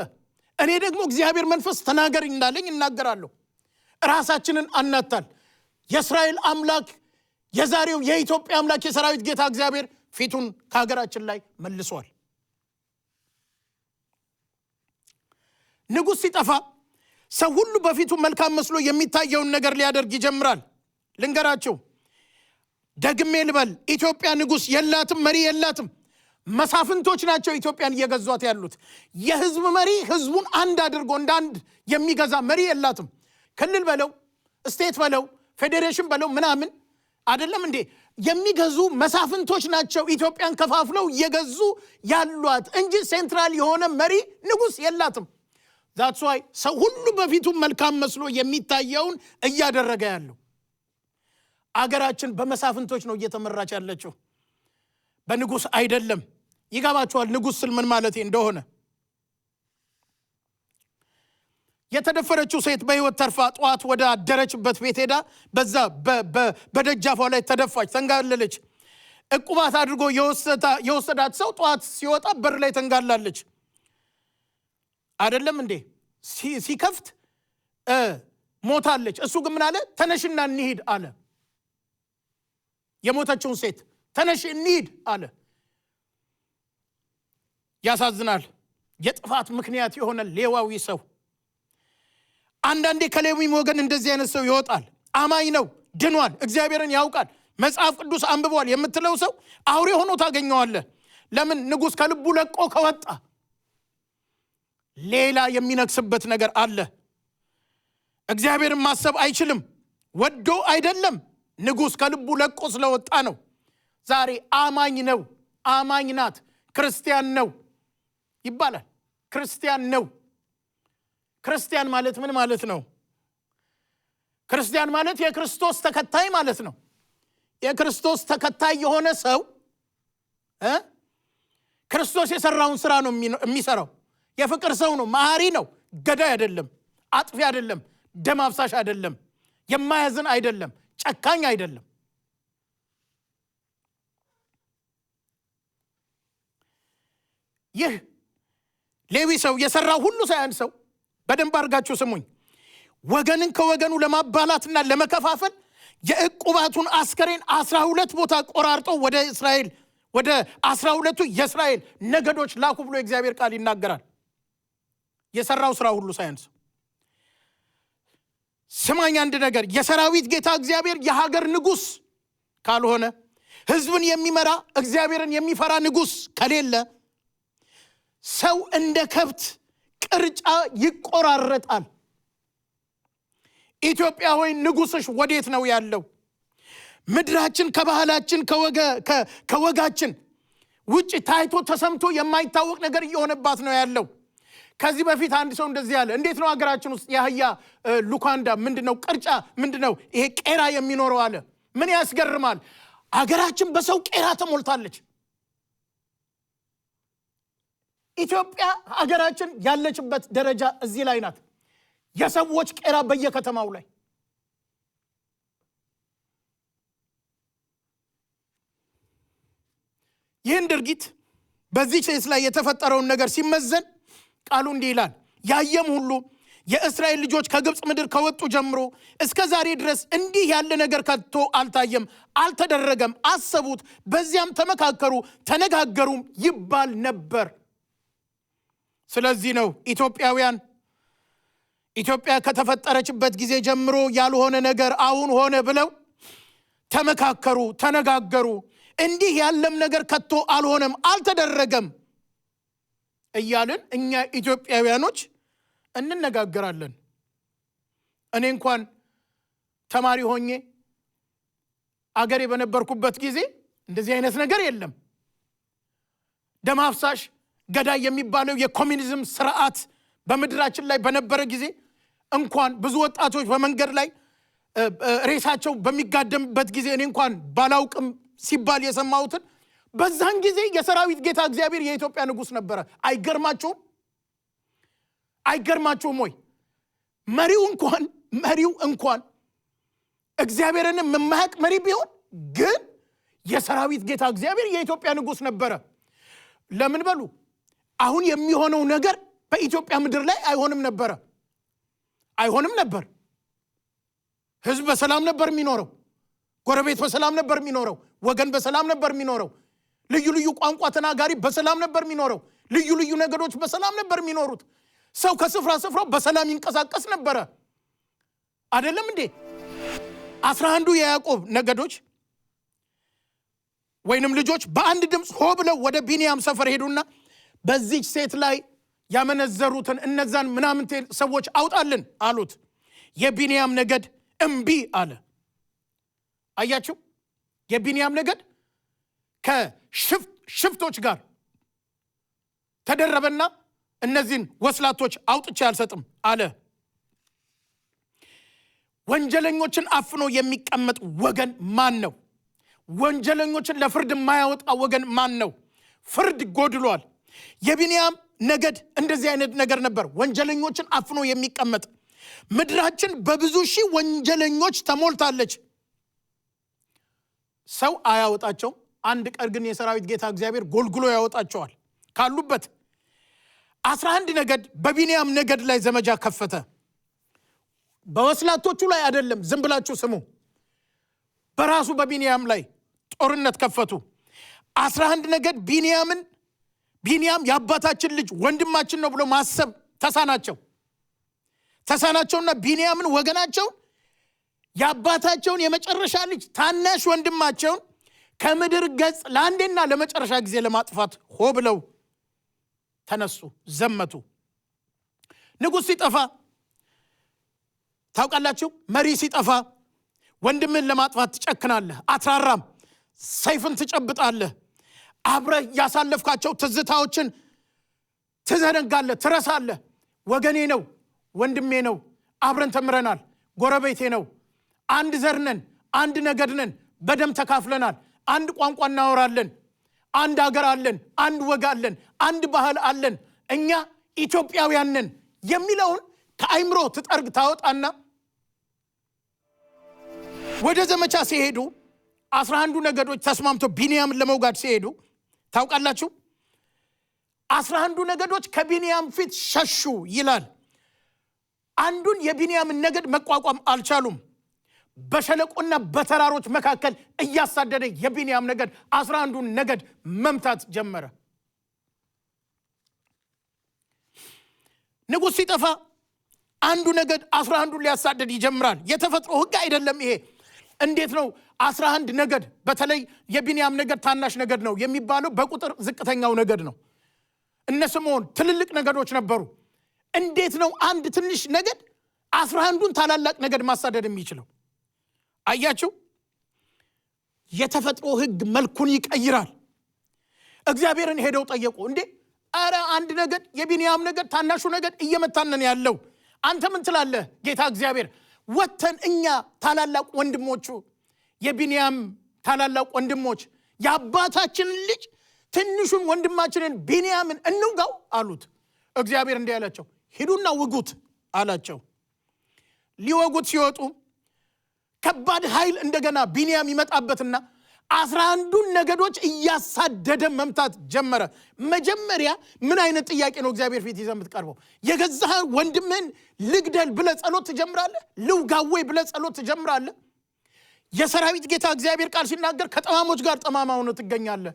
እኔ ደግሞ እግዚአብሔር መንፈስ ተናገር እንዳለኝ እናገራለሁ። ራሳችንን አናታል። የእስራኤል አምላክ የዛሬው የኢትዮጵያ አምላክ የሰራዊት ጌታ እግዚአብሔር ፊቱን ከሀገራችን ላይ መልሷል። ንጉሥ ሲጠፋ ሰው ሁሉ በፊቱ መልካም መስሎ የሚታየውን ነገር ሊያደርግ ይጀምራል። ልንገራችሁ ደግሜ ልበል፣ ኢትዮጵያ ንጉሥ የላትም፣ መሪ የላትም። መሳፍንቶች ናቸው ኢትዮጵያን እየገዟት ያሉት። የህዝብ መሪ ህዝቡን አንድ አድርጎ እንዳንድ የሚገዛ መሪ የላትም። ክልል በለው ስቴት በለው ፌዴሬሽን በለው ምናምን አይደለም እንዴ የሚገዙ መሳፍንቶች ናቸው ኢትዮጵያን ከፋፍለው እየገዙ ያሏት እንጂ ሴንትራል የሆነ መሪ ንጉሥ የላትም። that's why ሰው ሁሉ በፊቱ መልካም መስሎ የሚታየውን እያደረገ ያለው። አገራችን በመሳፍንቶች ነው እየተመራች ያለችው፣ በንጉሥ አይደለም። ይገባችኋል ንጉሥ ስል ምን ማለት እንደሆነ? የተደፈረችው ሴት በህይወት ተርፋ ጠዋት ወደ አደረችበት ቤት ሄዳ በዛ በደጃፏ ላይ ተደፋች፣ ተንጋለለች። ዕቁባት አድርጎ የወሰዳት ሰው ጠዋት ሲወጣ በር ላይ ተንጋላለች። አይደለም እንዴ? ሲከፍት ሞታለች። እሱ ግን ምን አለ? ተነሽና እንሂድ አለ። የሞተችውን ሴት ተነሽ እንሂድ አለ። ያሳዝናል። የጥፋት ምክንያት የሆነ ሌዋዊ ሰው። አንዳንዴ ከሌዊም ወገን እንደዚህ አይነት ሰው ይወጣል። አማኝ ነው፣ ድኗል፣ እግዚአብሔርን ያውቃል፣ መጽሐፍ ቅዱስ አንብቧል የምትለው ሰው አውሬ ሆኖ ታገኘዋለህ። ለምን? ንጉሥ ከልቡ ለቆ ከወጣ ሌላ የሚነክስበት ነገር አለ። እግዚአብሔርን ማሰብ አይችልም። ወዶ አይደለም፣ ንጉሥ ከልቡ ለቆ ስለወጣ ነው። ዛሬ አማኝ ነው፣ አማኝ ናት፣ ክርስቲያን ነው ይባላል። ክርስቲያን ነው። ክርስቲያን ማለት ምን ማለት ነው? ክርስቲያን ማለት የክርስቶስ ተከታይ ማለት ነው። የክርስቶስ ተከታይ የሆነ ሰው ክርስቶስ የሰራውን ስራ ነው የሚሰራው። የፍቅር ሰው ነው፣ መሐሪ ነው፣ ገዳይ አይደለም፣ አጥፊ አይደለም፣ ደም አፍሳሽ አይደለም፣ የማያዝን አይደለም፣ ጨካኝ አይደለም። ይህ ሌዊ ሰው የሰራው ሁሉ ሳያንሰው በደንብ አድርጋችሁ ስሙኝ። ወገንን ከወገኑ ለማባላትና ለመከፋፈል የዕቁባቱን አስከሬን 12 ቦታ ቆራርጦ ወደ እስራኤል ወደ 12ቱ የእስራኤል ነገዶች ላኩ ብሎ የእግዚአብሔር ቃል ይናገራል። የሰራው ስራ ሁሉ ሳያንሰው። ስማኝ አንድ ነገር፣ የሰራዊት ጌታ እግዚአብሔር የሀገር ንጉሥ ካልሆነ፣ ህዝብን የሚመራ እግዚአብሔርን የሚፈራ ንጉሥ ከሌለ ሰው እንደ ከብት ቅርጫ ይቆራረጣል። ኢትዮጵያ ሆይ ንጉሥሽ ወዴት ነው ያለው? ምድራችን ከባህላችን ከወጋችን ውጭ ታይቶ ተሰምቶ የማይታወቅ ነገር እየሆነባት ነው ያለው። ከዚህ በፊት አንድ ሰው እንደዚህ ያለ፣ እንዴት ነው ሀገራችን ውስጥ የአህያ ሉካንዳ ምንድነው ቅርጫ ምንድነው ይሄ ቄራ የሚኖረው አለ። ምን ያስገርማል? ሀገራችን በሰው ቄራ ተሞልታለች። ኢትዮጵያ ሀገራችን ያለችበት ደረጃ እዚህ ላይ ናት። የሰዎች ቄራ በየከተማው ላይ። ይህን ድርጊት በዚህ ሴት ላይ የተፈጠረውን ነገር ሲመዘን ቃሉ እንዲህ ይላል፣ ያየም ሁሉ የእስራኤል ልጆች ከግብፅ ምድር ከወጡ ጀምሮ እስከ ዛሬ ድረስ እንዲህ ያለ ነገር ከቶ አልታየም፣ አልተደረገም፣ አሰቡት፣ በዚያም ተመካከሩ፣ ተነጋገሩም ይባል ነበር። ስለዚህ ነው ኢትዮጵያውያን ኢትዮጵያ ከተፈጠረችበት ጊዜ ጀምሮ ያልሆነ ነገር አሁን ሆነ ብለው ተመካከሩ፣ ተነጋገሩ፣ እንዲህ ያለም ነገር ከቶ አልሆነም፣ አልተደረገም እያልን እኛ ኢትዮጵያውያኖች እንነጋገራለን። እኔ እንኳን ተማሪ ሆኜ አገሬ በነበርኩበት ጊዜ እንደዚህ አይነት ነገር የለም። ደም አፍሳሽ ገዳይ የሚባለው የኮሚኒዝም ስርዓት በምድራችን ላይ በነበረ ጊዜ እንኳን ብዙ ወጣቶች በመንገድ ላይ ሬሳቸው በሚጋደምበት ጊዜ እኔ እንኳን ባላውቅም ሲባል የሰማሁትን በዛን ጊዜ የሰራዊት ጌታ እግዚአብሔር የኢትዮጵያ ንጉሥ ነበረ። አይገርማችሁም ወይ? መሪው እንኳን እግዚአብሔርን የማያውቅ መሪ ቢሆን ግን የሰራዊት ጌታ እግዚአብሔር የኢትዮጵያ ንጉሥ ነበረ። ለምን በሉ? አሁን የሚሆነው ነገር በኢትዮጵያ ምድር ላይ አይሆንም ነበር። ህዝብ በሰላም ነበር የሚኖረው። ጎረቤት በሰላም ነበር የሚኖረው። ወገን በሰላም ነበር የሚኖረው። ልዩ ልዩ ቋንቋ ተናጋሪ በሰላም ነበር የሚኖረው። ልዩ ልዩ ነገዶች በሰላም ነበር የሚኖሩት። ሰው ከስፍራ ስፍራው በሰላም ይንቀሳቀስ ነበረ። አይደለም እንዴ? 11 የያዕቆብ ነገዶች ወይንም ልጆች በአንድ ድምፅ ሆ ብለው ወደ ቢንያም ሰፈር ሄዱና በዚች ሴት ላይ ያመነዘሩትን እነዛን ምናምን ሰዎች አውጣልን አሉት። የቢንያም ነገድ እምቢ አለ። አያችሁ? የቢንያም ነገድ ከሽፍቶች ጋር ተደረበና እነዚህን ወስላቶች አውጥቼ አልሰጥም አለ። ወንጀለኞችን አፍኖ የሚቀመጥ ወገን ማን ነው? ወንጀለኞችን ለፍርድ የማያወጣ ወገን ማን ነው? ፍርድ ጎድሏል። የቢንያም ነገድ እንደዚህ አይነት ነገር ነበር። ወንጀለኞችን አፍኖ የሚቀመጥ። ምድራችን በብዙ ሺህ ወንጀለኞች ተሞልታለች። ሰው አያወጣቸው። አንድ ቀን ግን የሰራዊት ጌታ እግዚአብሔር ጎልጉሎ ያወጣቸዋል ካሉበት። 11 ነገድ በቢንያም ነገድ ላይ ዘመቻ ከፈተ። በወስላቶቹ ላይ አይደለም፣ ዝም ብላችሁ ስሙ። በራሱ በቢንያም ላይ ጦርነት ከፈቱ። 11 ነገድ ቢንያም የአባታችን ልጅ ወንድማችን ነው ብሎ ማሰብ ተሳናቸውና ቢንያምን ወገናቸውን የአባታቸውን የመጨረሻ ልጅ ታናሽ ወንድማቸውን ከምድር ገጽ ለአንዴና ለመጨረሻ ጊዜ ለማጥፋት ሆ ብለው ተነሱ፣ ዘመቱ። ንጉሥ ሲጠፋ ታውቃላችሁ፣ መሪ ሲጠፋ ወንድምን ለማጥፋት ትጨክናለህ፣ አትራራም፣ ሰይፍን ትጨብጣለህ፣ አብረህ ያሳለፍካቸው ትዝታዎችን ትዘነጋለህ፣ ትረሳለህ። ወገኔ ነው፣ ወንድሜ ነው፣ አብረን ተምረናል፣ ጎረቤቴ ነው፣ አንድ ዘር ነን፣ አንድ ነገድ ነን፣ በደም ተካፍለናል፣ አንድ ቋንቋ እናወራለን፣ አንድ አገር አለን፣ አንድ ወግ አለን፣ አንድ ባህል አለን፣ እኛ ኢትዮጵያውያን ነን የሚለውን ከአይምሮ ትጠርግ ታወጣና ወደ ዘመቻ ሲሄዱ 11 ነገዶች ተስማምቶ ቢንያምን ለመውጋት ሲሄዱ ታውቃላችሁ፣ 11 ነገዶች ከቢንያም ፊት ሸሹ ይላል። አንዱን የቢንያምን ነገድ መቋቋም አልቻሉም። በሸለቆና በተራሮች መካከል እያሳደደ የቢንያም ነገድ 11ዱን ነገድ መምታት ጀመረ። ንጉሥ ሲጠፋ አንዱ ነገድ 11ዱን ሊያሳደድ ይጀምራል። የተፈጥሮ ሕግ አይደለም ይሄ። እንዴት ነው 11 ነገድ? በተለይ የቢንያም ነገድ ታናሽ ነገድ ነው የሚባለው፣ በቁጥር ዝቅተኛው ነገድ ነው። እነ ስምዖን ትልልቅ ነገዶች ነበሩ። እንዴት ነው አንድ ትንሽ ነገድ 11ዱን ታላላቅ ነገድ ማሳደድ የሚችለው? አያችሁ፣ የተፈጥሮ ሕግ መልኩን ይቀይራል። እግዚአብሔርን ሄደው ጠየቁ። እንዴ አረ አንድ ነገድ የቢንያም ነገድ ታናሹ ነገድ እየመታነን ያለው፣ አንተ ምን ትላለህ ጌታ እግዚአብሔር? ወተን እኛ ታላላቅ ወንድሞቹ የቢንያም ታላላቅ ወንድሞች የአባታችንን ልጅ ትንሹን ወንድማችንን ቢንያምን እንውጋው አሉት። እግዚአብሔር እንዲህ አላቸው፣ ሂዱና ውጉት አላቸው። ሊወጉት ሲወጡ ከባድ ኃይል እንደገና ቢንያም ይመጣበትና 11ዱን ነገዶች እያሳደደ መምታት ጀመረ። መጀመሪያ ምን አይነት ጥያቄ ነው እግዚአብሔር ፊት ይዘህ የምትቀርበው? የገዛህ ወንድምህን ልግደል ብለህ ጸሎት ትጀምራለህ? ልውጋዌ ብለህ ጸሎት ትጀምራለህ? የሰራዊት ጌታ እግዚአብሔር ቃል ሲናገር ከጠማሞች ጋር ጠማማ ሆነ ትገኛለህ፣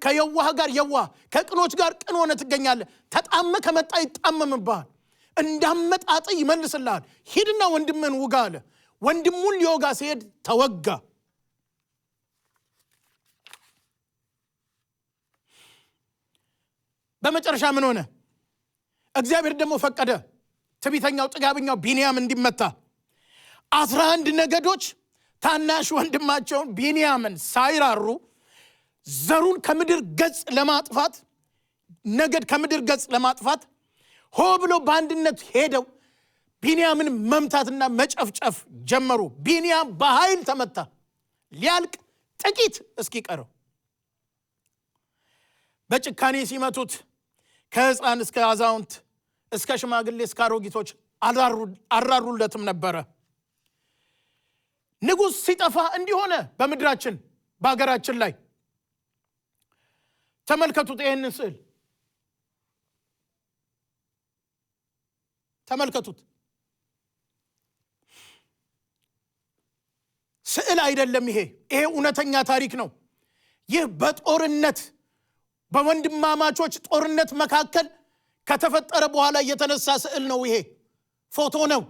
ከየዋህ ጋር የዋህ፣ ከቅኖች ጋር ቅን ሆነ ትገኛለህ። ተጣመ ከመጣ ይጣመምብሃል፣ እንዳመጣጥ ይመልስልሃል። ሂድና ወንድምህን ውጋ አለ። ወንድሙን ሊወጋ ሲሄድ ተወጋ። በመጨረሻ ምን ሆነ? እግዚአብሔር ደግሞ ፈቀደ። ትዕቢተኛው ጥጋበኛው ቢንያም እንዲመታ 11 ነገዶች ታናሽ ወንድማቸውን ቢንያምን ሳይራሩ ዘሩን ከምድር ገጽ ለማጥፋት ነገድ ከምድር ገጽ ለማጥፋት ሆ ብሎ በአንድነት ሄደው ቢንያምን መምታትና መጨፍጨፍ ጀመሩ። ቢንያም በኃይል ተመታ፣ ሊያልቅ ጥቂት እስኪቀረው። በጭካኔ ሲመቱት ከሕፃን እስከ አዛውንት እስከ ሽማግሌ እስከ አሮጊቶች አራሩለትም ነበረ። ንጉሥ ሲጠፋ እንዲሆነ በምድራችን በአገራችን ላይ ተመልከቱት። ይህንን ስዕል ተመልከቱት። ስዕል አይደለም ይሄ እውነተኛ ታሪክ ነው። ይህ በጦርነት በወንድማማቾች ጦርነት መካከል ከተፈጠረ በኋላ የተነሳ ስዕል ነው። ይሄ ፎቶ ነው።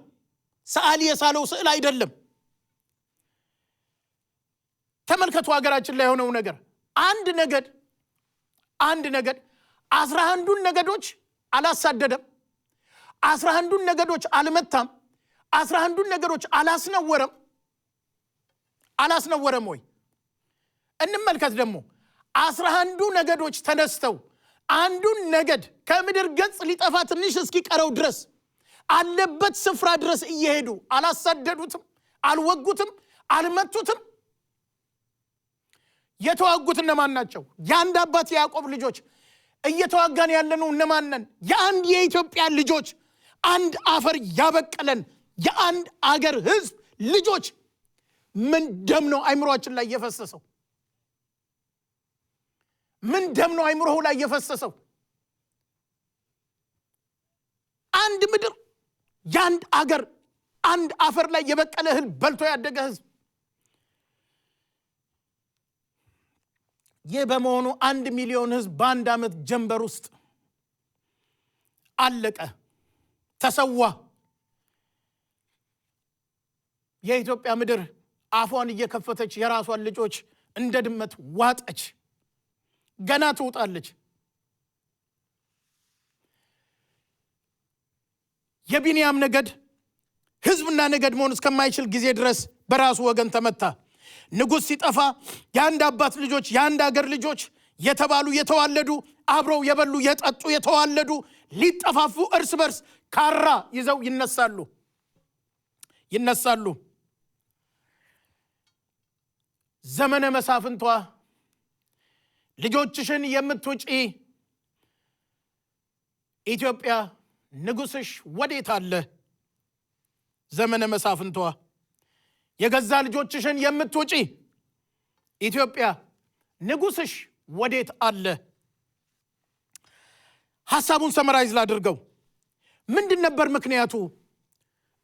ሰዓሊ የሳለው ስዕል አይደለም። ተመልከቱ ሀገራችን ላይ የሆነው ነገር። አንድ ነገድ 11ዱን ነገዶች አላሳደደም፣ 11ዱን ነገዶች አልመታም፣ 11ዱን ነገዶች አላስነወረም ወይ? እንመልከት ደግሞ 11ዱ ነገዶች ተነስተው አንዱን ነገድ ከምድር ገጽ ሊጠፋ ትንሽ እስኪቀረው ድረስ አለበት ስፍራ ድረስ እየሄዱ አላሳደዱትም፣ አልወጉትም፣ አልመቱትም። የተዋጉት እነማን ናቸው? የአንድ አባት የያዕቆብ ልጆች። እየተዋጋን ያለነው እነማን ነን? የአንድ የኢትዮጵያ ልጆች፣ አንድ አፈር ያበቀለን የአንድ አገር ህዝብ ልጆች። ምን ደም ነው አይምሮአችን ላይ የፈሰሰው? ምን ደም ነው አይምሮው ላይ የፈሰሰው? አንድ ምድር፣ የአንድ አገር፣ አንድ አፈር ላይ የበቀለ እህል በልቶ ያደገ ህዝብ። ይህ በመሆኑ 1 ሚሊዮን ህዝብ በአንድ ዓመት ጀንበር ውስጥ አለቀ፣ ተሰዋ። የኢትዮጵያ ምድር አፏን እየከፈተች የራሷን ልጆች እንደ ድመት ዋጠች። ገና ትውጣለች። የቢንያም ነገድ ህዝብና ነገድ መሆን እስከማይችል ጊዜ ድረስ በራሱ ወገን ተመታ። ንጉሥ ሲጠፋ የአንድ አባት ልጆች፣ የአንድ አገር ልጆች የተባሉ የተዋለዱ፣ አብረው የበሉ የጠጡ የተዋለዱ ሊጠፋፉ እርስ በርስ ካራ ይዘው ይነሳሉ። ዘመነ መሳፍንቷ ልጆችሽን የምትውጪ ኢትዮጵያ ንጉሥሽ ወዴት አለ? ዘመነ መሳፍንቷ የገዛ ልጆችሽን የምትውጪ ኢትዮጵያ ንጉሥሽ ወዴት አለ? ሐሳቡን ሰመራይዝ ላድርገው። ምንድን ነበር ምክንያቱ?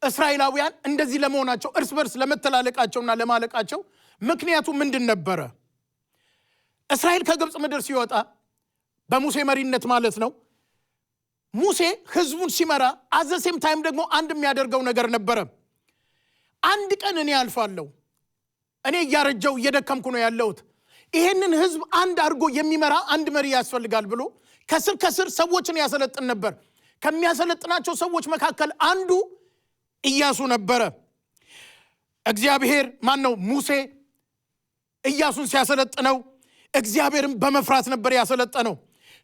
እስራኤላውያን እንደዚህ ለመሆናቸው፣ እርስ በርስ ለመተላለቃቸውና ለማለቃቸው ምክንያቱ ምንድን ነበረ? እስራኤል ከግብፅ ምድር ሲወጣ በሙሴ መሪነት ማለት ነው። ሙሴ ህዝቡን ሲመራ አዘሴም ታይም ደግሞ አንድ የሚያደርገው ነገር ነበረ። አንድ ቀን እኔ አልፋለሁ፣ እኔ እያረጀው እየደከምኩ ነው ያለሁት፣ ይሄንን ህዝብ አንድ አድርጎ የሚመራ አንድ መሪ ያስፈልጋል ብሎ ከስር ሰዎችን ያሰለጥን ነበር። ከሚያሰለጥናቸው ሰዎች መካከል አንዱ ኢያሱ ነበረ። እግዚአብሔር ሙሴ ኢያሱን ሲያሰለጥነው እግዚአብሔርን በመፍራት ነበር ያሰለጠነው።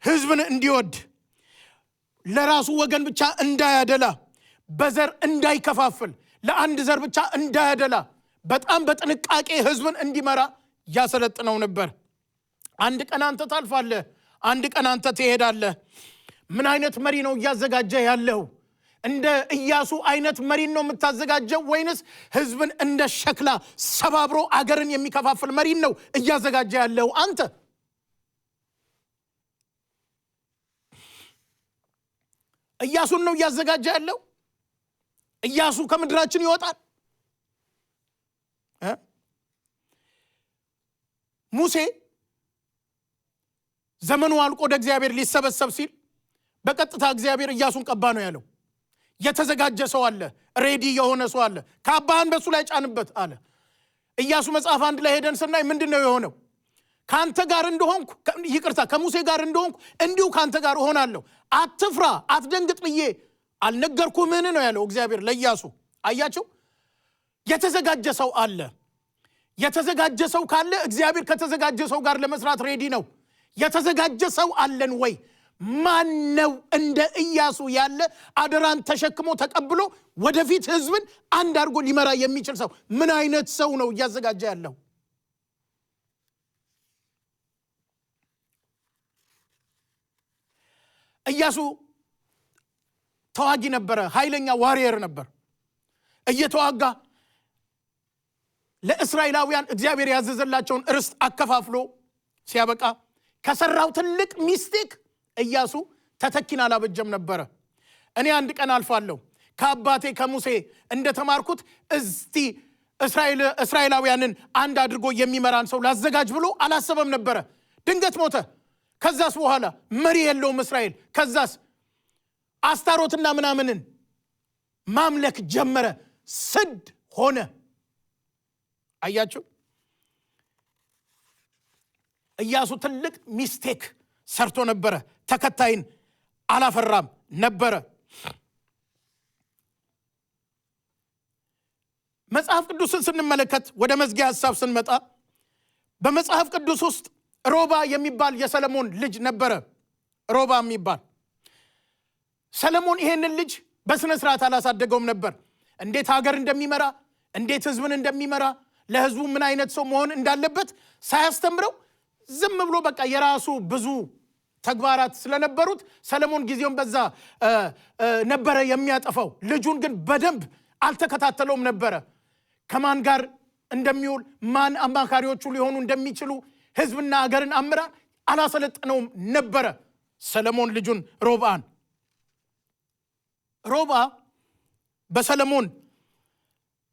ህዝብን እንዲወድ፣ ለራሱ ወገን ብቻ እንዳያደላ፣ በዘር እንዳይከፋፍል፣ ለአንድ ዘር ብቻ እንዳያደላ በጣም በጥንቃቄ ህዝብን እንዲመራ ያሰለጥነው ነበር። አንድ ቀን አንተ ታልፋለህ፣ አንድ ቀን አንተ ትሄዳለህ። ምን አይነት መሪ ነው እያዘጋጀ ያለው? እንደ ኢያሱ አይነት መሪ ነው የምታዘጋጀው ወይንስ ህዝብን እንደ ሸክላ ሰባብሮ አገርን የሚከፋፍል መሪ ነው እያዘጋጀ ያለው? አንተ ኢያሱን ነው እያዘጋጀ ያለው? ኢያሱ ከምድራችን ይወጣል? ሙሴ ዘመኑ አልቆ ወደ እግዚአብሔር ሊሰበሰብ ሲል በቀጥታ እግዚአብሔር ኢያሱን ቀባ ነው ያለው። የተዘጋጀ ሰው አለ፣ ሬዲ የሆነ ሰው አለ፣ ካባህን በሱ ላይ ጫንበት አለ። ኢያሱ መጽሐፍ 1 ላይ ሄደን ስናይ ምንድነው የሆነው? ካንተ ጋር እንደሆንኩ ከሙሴ ጋር እንደሆንኩ እንዲሁ ካንተ ጋር እሆናለሁ፣ አትፍራ አትደንግጥ ብዬ አልነገርኩህምን ነው ያለው እግዚአብሔር ለኢያሱ። አያችሁ፣ የተዘጋጀ ሰው አለ። የተዘጋጀ ሰው ካለ እግዚአብሔር ከተዘጋጀ ሰው ጋር ለመስራት ሬዲ ነው። የተዘጋጀ ሰው አለን ወይ? ማን ነው እንደ ኢያሱ ያለ አደራን ተሸክሞ ተቀብሎ ወደፊት ህዝብን አንድ አድርጎ ሊመራ የሚችል ሰው? ምን አይነት ሰው ነው እያዘጋጀ ያለው? ኢያሱ ተዋጊ ነበረ፣ ኃይለኛ ዋሪየር ነበር። እየተዋጋ ለእስራኤላውያን እግዚአብሔር ያዘዘላቸውን ርስት አከፋፍሎ ሲያበቃ ከሰራው ትልቅ ሚስቴክ ኢያሱ ተተኪን አላበጀም ነበረ። እኔ አንድ ቀን አልፋለሁ ከአባቴ ከሙሴ እንደተማርኩት እስቲ እስራኤላውያንን አንድ አድርጎ የሚመራን ሰው ላዘጋጅ ብሎ አላሰበም ነበረ። ድንገት ሞተ። ከዛስ በኋላ መሪ የለውም እስራኤል። ከዛስ አስታሮትና ምናምንን ማምለክ ጀመረ። ስድ ሆነ። አያችሁ፣ ኢያሱ ትልቅ ሚስቴክ ሰርቶ ነበረ። ተከታይን አላፈራም ነበረ። መጽሐፍ ቅዱስን ስንመለከት ወደ መዝጊያ ሐሳብ ስንመጣ በመጽሐፍ ቅዱስ ውስጥ ሮባ የሚባል የሰለሞን ልጅ ነበረ። ሮባ የሚባል ሰለሞን ይሄንን ልጅ በስነ ስርዓት አላሳደገውም ነበር። እንዴት ሀገር እንደሚመራ፣ እንዴት ህዝብን እንደሚመራ፣ ለህዝቡ ምን አይነት ሰው መሆን እንዳለበት ሳያስተምረው ዝም ብሎ በቃ የራሱ ብዙ ተግባራት ስለነበሩት ሰለሞን ጊዜውን በዛ ነበረ የሚያጠፋው። ልጁን ግን በደንብ አልተከታተለውም ነበረ። ከማን ጋር እንደሚውል፣ ማን አማካሪዎቹ ሊሆኑ እንደሚችሉ፣ ህዝብና ሀገርን አመራር አላሰለጠነውም ነበረ ሰለሞን ልጁን ሮብዓን። ሮባ በሰለሞን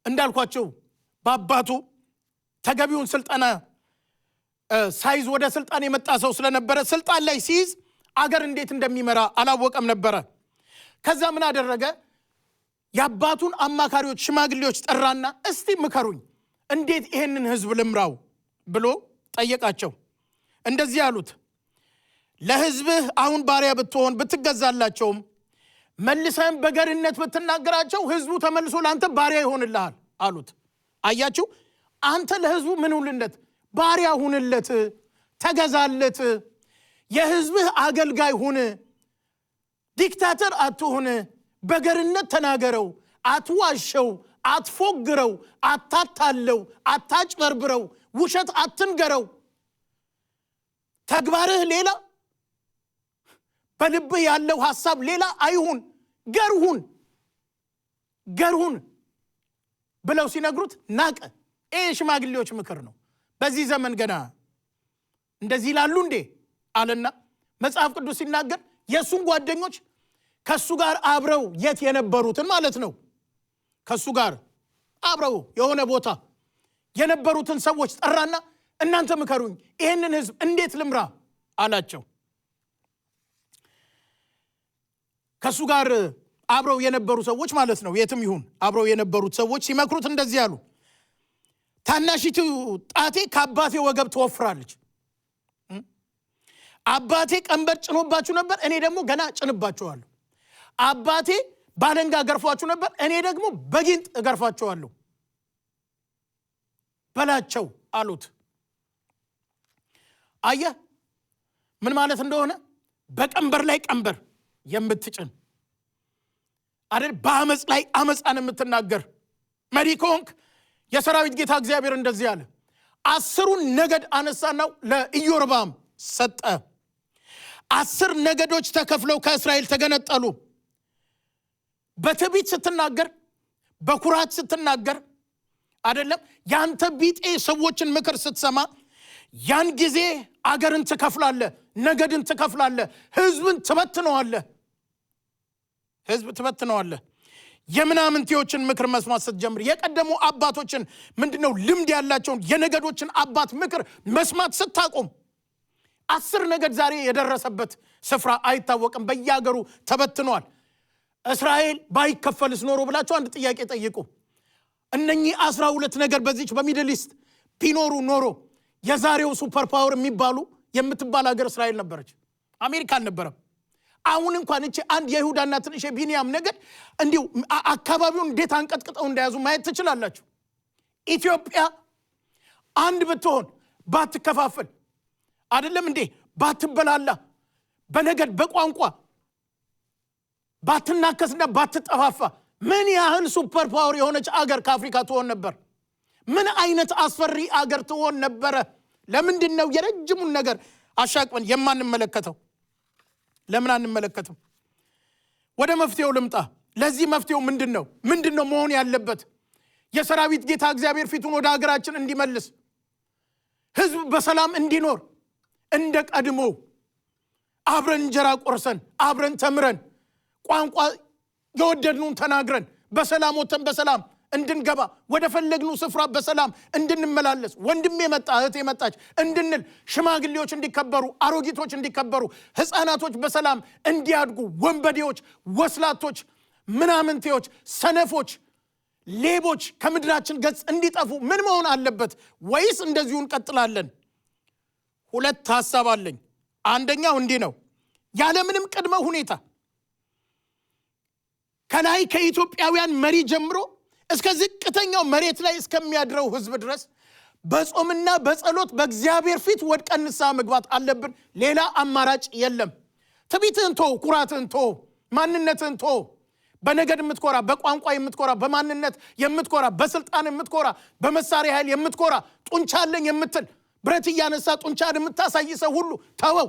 እንዳልኳቸው በአባቱ ተገቢውን ስልጣና ሳይዝ ወደ ስልጣን የመጣ ሰው ስለነበረ ስልጣን ላይ ሲይዝ አገር እንዴት እንደሚመራ አላወቀም ነበረ። ከዛ ምን አደረገ? የአባቱን አማካሪዎች ሽማግሌዎች ጠራና እስቲ ምከሩኝ፣ እንዴት ይሄንን ህዝብ ልምራው ብሎ ጠየቃቸው። እንደዚህ አሉት፣ ለህዝብህ አሁን ባሪያ ብትሆን ብትገዛላቸውም መልሰህም በገርነት ብትናገራቸው ህዝቡ ተመልሶ ለአንተ ባሪያ ይሆንልሃል አሉት። አያችሁ፣ አንተ ለህዝቡ ምን ሁንለት? ባሪያ ሁንለት፣ ተገዛለት፣ የህዝብህ አገልጋይ ሁን፣ ዲክታተር አትሁን። በገርነት ተናገረው፣ አትዋሸው፣ አትፎግረው፣ አታታለው፣ አታጭበርብረው፣ ውሸት አትንገረው። ተግባርህ ሌላ፣ በልብህ ያለው ሐሳብ ሌላ አይሁን፣ ገርሁን ብለው ሲነግሩት ናቀ። ይሄ ሽማግሌዎች ምክር ነው። በዚህ ዘመን ገና እንደዚህ ይላሉ እንዴ አለና መጽሐፍ ቅዱስ ሲናገር የሱን ጓደኞች ከሱ ጋር አብረው የት የነበሩትን ማለት ነው፣ ከሱ ጋር አብረው የሆነ ቦታ የነበሩትን ሰዎች ጠራና እናንተ ምከሩኝ፣ ይሄንን ህዝብ እንዴት ልምራ አላቸው። ከሱ ጋር አብረው የነበሩ ሰዎች ማለት ነው፣ የትም ይሁን አብረው የነበሩት ሰዎች ሲመክሩት እንደዚህ ያሉ፣ ታናሺቱ ጣቴ ከአባቴ ወገብ ትወፍራለች። አባቴ ቀንበር ጭኖባችሁ ነበር፣ እኔ ደግሞ ገና ጭንባችኋለሁ። አባቴ ባለንጋ ገርፏችሁ ነበር፣ እኔ ደግሞ በጊንጥ እገርፋችኋለሁ በላቸው አሉት። አየህ ምን ማለት እንደሆነ? በቀንበር ላይ ቀንበር የምትጭን አይደል? በአመፅ ላይ አመፃን የምትናገር መሪ ከሆንክ የሰራዊት ጌታ እግዚአብሔር እንደዚህ አለ። 10 ነገድ አነሳናው ለኢዮርብዓም ሰጠ። 10 ነገዶች ተከፍለው ከእስራኤል ተገነጠሉ። በትዕቢት ስትናገር፣ በኩራት ስትናገር አይደለም ያንተ ቢጤ ሰዎችን ምክር ስትሰማ ያን ጊዜ አገርን ትከፍላለህ፣ ነገድን ትከፍላለህ፣ ህዝብን ትበትነዋለህ። የምናምንቴዎችን ምክር መስማት ስትጀምር፣ የቀደሙ አባቶችን ምንድነው ልምድ ያላቸውን የነገዶችን አባት ምክር መስማት ስታቆም፣ 10 ነገድ ዛሬ የደረሰበት ስፍራ አይታወቅም፣ በየሀገሩ ተበትኗል። እስራኤል ባይከፈልስ ኖሮ ብላችሁ አንድ ጥያቄ ጠይቁ። እነኚህ 12 ነገድ በዚች በሚድል ኢስት ቢኖሩ ኖሮ የዛሬው ሱፐር ፓወር የምትባል ሀገር እስራኤል ነበረች፣ አሜሪካ አልነበረም። አሁን እንኳን እቺ አንድ የይሁዳና ትንሽ የቢንያም ነገድ እንዲሁ አካባቢውን እንዴት አንቀጥቅጠው እንደያዙ ማየት ትችላላችሁ። ኢትዮጵያ አንድ ብትሆን ባትከፋፈል አይደለም እንዴ ባትበላላ በነገድ በቋንቋ ባትናከስና ባትጠፋፋ ምን ያህል ሱፐር ፓወር የሆነች አገር ከአፍሪካ ትሆን ነበር? ምን አይነት አስፈሪ አገር ትሆን ነበር? ለምንድነው የረጅሙን ነገር አሻቅበን የማንመለከተው? ለምን አንመለከተው? ወደ መፍትሄው ልምጣ። ለዚህ መፍትሄው ምንድነው መሆን ያለበት? የሰራዊት ጌታ እግዚአብሔር ፊቱን ወደ ሀገራችን እንዲመልስ፣ ህዝብ በሰላም እንዲኖር፣ እንደ ቀድሞ አብረን እንጀራ ቆርሰን አብረን ተምረን ቋንቋ የወደድኑን ተናግረን በሰላም ወተን በሰላም እንድንገባ ወደ ፈለግኑ ስፍራ በሰላም እንድንመላለስ ወንድሜ መጣ እህቴ መጣች እንድንል ሽማግሌዎች እንዲከበሩ አሮጊቶች እንዲከበሩ ህፃናቶች በሰላም እንዲያድጉ ወንበዴዎች ወስላቶች ምናምንቴዎች ሰነፎች ሌቦች ከምድራችን ገጽ እንዲጠፉ ምን መሆን አለበት? ወይስ እንደዚሁ እንቀጥላለን? ሁለት ሐሳብ አለኝ። አንደኛው እንዲህ ነው። ያለምንም ቅድመ ሁኔታ ከላይ ከኢትዮጵያውያን መሪ ጀምሮ እስከ ዝቅተኛው መሬት ላይ እስከሚያድረው ህዝብ ድረስ በጾምና በጸሎት በእግዚአብሔር ፊት ወድቀን ንስሐ መግባት አለብን። ሌላ አማራጭ የለም። ትዕቢትህን ተው፣ ኩራትህን ተው፣ ማንነትህን ተው። በነገድ የምትኮራ፣ በቋንቋ የምትኮራ፣ በማንነት የምትኮራ፣ በስልጣን የምትኮራ፣ በመሳሪያ ኃይል የምትኮራ፣ ጡንቻ አለኝ የምትል ብረት እያነሳ ጡንቻን የምታሳይ ሰው ሁሉ ተወው።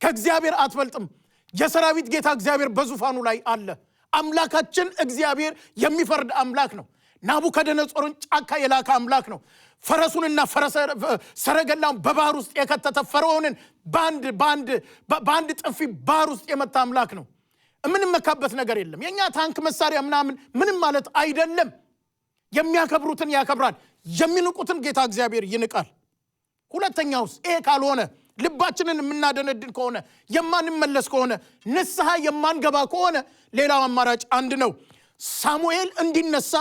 ከእግዚአብሔር አትበልጥም። የሰራዊት ጌታ እግዚአብሔር በዙፋኑ ላይ አለ። አምላካችን እግዚአብሔር የሚፈርድ አምላክ ነው። ናቡከደነጾርን ጫካ የላከ አምላክ ነው። ፈረሱንና ሰረገላውን በባህር ውስጥ የከተተ ፈርዖንን በአንድ ጥፊ ባህር ውስጥ የመታ አምላክ ነው። የምንመካበት ነገር የለም። የኛ ታንክ መሳሪያ ምንም ማለት አይደለም። የሚያከብሩትን ያከብራል፣ የሚንቁትን ጌታ እግዚአብሔር ይንቃል። ሁለተኛውስ ይሄ ካልሆነ ልባችንን የምናደነድን ከሆነ የማንመለስ ከሆነ ንስሐ የማንገባ ከሆነ ሌላው አማራጭ አንድ ነው። ሳሙኤል እንዲነሳ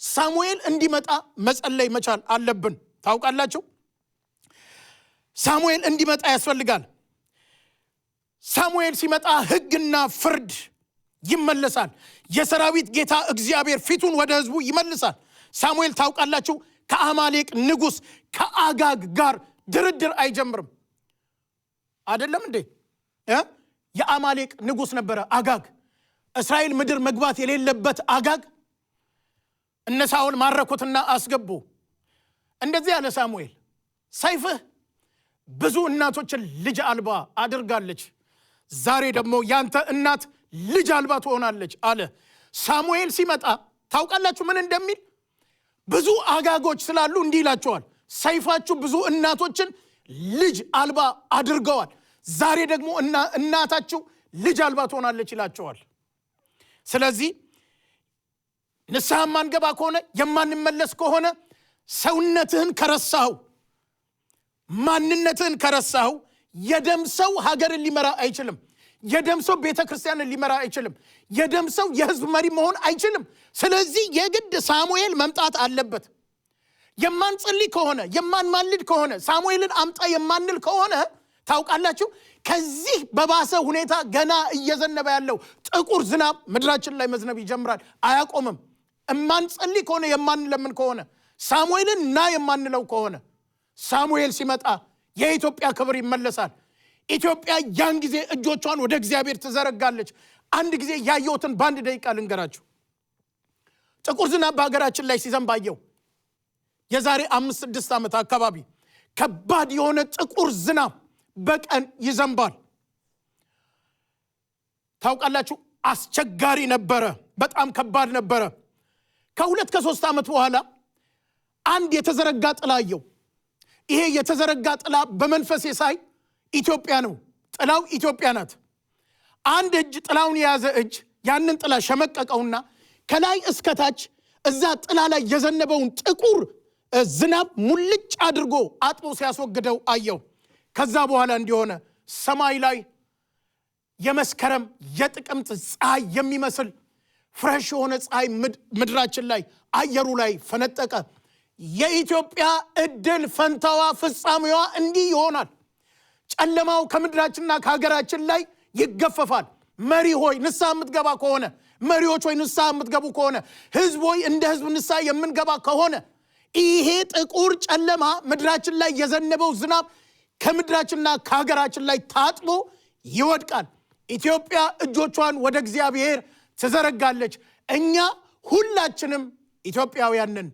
ሳሙኤል እንዲመጣ መጸለይ መቻል አለብን። ታውቃላችሁ፣ ሳሙኤል እንዲመጣ ያስፈልጋል። ሳሙኤል ሲመጣ ሕግና ፍርድ ይመለሳል። የሰራዊት ጌታ እግዚአብሔር ፊቱን ወደ ህዝቡ ይመልሳል። ሳሙኤል ታውቃላችሁ ከአማሌቅ ንጉሥ ከአጋግ ጋር ድርድር አይጀምርም። አይደለም እንዴ? የአማሌቅ ንጉሥ ነበረ አጋግ። እስራኤል ምድር መግባት የሌለበት አጋግ እነ ሳኦል ማረኩትና አስገቡ። እንደዚህ ያለ ሳሙኤል ሰይፍህ ብዙ እናቶችን ልጅ አልባ አድርጋለች፣ ዛሬ ደግሞ ያንተ እናት ልጅ አልባ ትሆናለች አለ። ሳሙኤል ሲመጣ ታውቃላችሁ ምን እንደሚል? ብዙ አጋጎች ስላሉ እንዲህ ይላቸዋል፣ ሰይፋችሁ ብዙ እናቶችን ልጅ አልባ አድርገዋል፣ ዛሬ ደግሞ እናታችሁ ልጅ አልባ ትሆናለች ይላቸዋል። ስለዚህ ንስሐ ማንገባ ከሆነ የማንመለስ ከሆነ ሰውነትህን ከረሳኸው ማንነትህን ከረሳኸው የደም ሰው ሀገርን ሊመራ አይችልም። የደም ሰው ቤተ ክርስቲያንን ሊመራ አይችልም። የደም ሰው የህዝብ መሪ መሆን አይችልም። ስለዚህ የግድ ሳሙኤል መምጣት አለበት። የማንጸልይ ከሆነ የማንማልድ ከሆነ ሳሙኤልን አምጣ የማንል ከሆነ ታውቃላችሁ ከዚህ በባሰ ሁኔታ ገና እየዘነበ ያለው ጥቁር ዝናብ ምድራችን ላይ መዝነብ ይጀምራል፣ አያቆምም። የማንጸልይ ከሆነ የማንለምን ከሆነ ሳሙኤልን ና የማንለው ከሆነ ሳሙኤል ሲመጣ የኢትዮጵያ ክብር ይመለሳል። ኢትዮጵያ ያን ጊዜ እጆቿን ወደ እግዚአብሔር ትዘረጋለች። አንድ ጊዜ ያየሁትን በአንድ ደቂቃ ልንገራችሁ። ጥቁር ዝናብ በሀገራችን ላይ ሲዘንብ አየሁ። የዛሬ 5-6 ዓመት አካባቢ ከባድ የሆነ ጥቁር ዝናብ በቀን ይዘንባል። ታውቃላችሁ አስቸጋሪ ነበረ፣ በጣም ከባድ ነበረ። ከ2-3 ዓመት በኋላ አንድ የተዘረጋ ጥላ አየሁ። ይሄ የተዘረጋ ጥላ በመንፈሴ ሳይ ኢትዮጵያ ነው። ጥላው ኢትዮጵያ ናት። አንድ እጅ ጥላውን የያዘ እጅ ያንን ጥላ ሸመቀቀውና ከላይ እስከታች እዛ ጥላ ላይ የዘነበውን ጥቁር ዝናብ ሙልጭ አድርጎ አጥቦ ሲያስወግደው አየው። ከዛ በኋላ እንዲሆነ ሰማይ ላይ የመስከረም የጥቅምት ፀሐይ የሚመስል ፍሬሽ የሆነ ፀሐይ ምድራችን ላይ አየሩ ላይ ፈነጠቀ። የኢትዮጵያ እድል ፈንታዋ ፍጻሜዋ እንዲህ ይሆናል። ጨለማው ከምድራችንና ከሀገራችን ላይ ይገፈፋል። መሪ ሆይ ንስሐ የምትገባ ከሆነ መሪዎች ሆይ ንስሐ የምትገቡ ከሆነ ህዝብ ሆይ እንደ ህዝብ ንስሐ የምንገባ ከሆነ ይሄ ጥቁር ጨለማ ምድራችን ላይ የዘነበው ዝናብ ከምድራችንና ከሀገራችን ላይ ታጥቦ ይወድቃል። ኢትዮጵያ እጆቿን ወደ እግዚአብሔር ትዘረጋለች። እኛ ሁላችንም ኢትዮጵያውያንን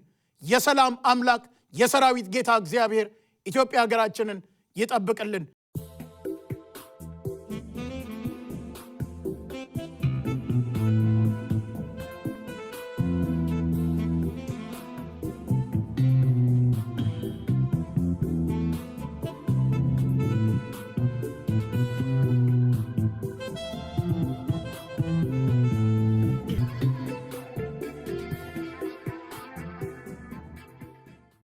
የሰላም አምላክ የሰራዊት ጌታ እግዚአብሔር ኢትዮጵያ ሀገራችንን ይጠብቅልን።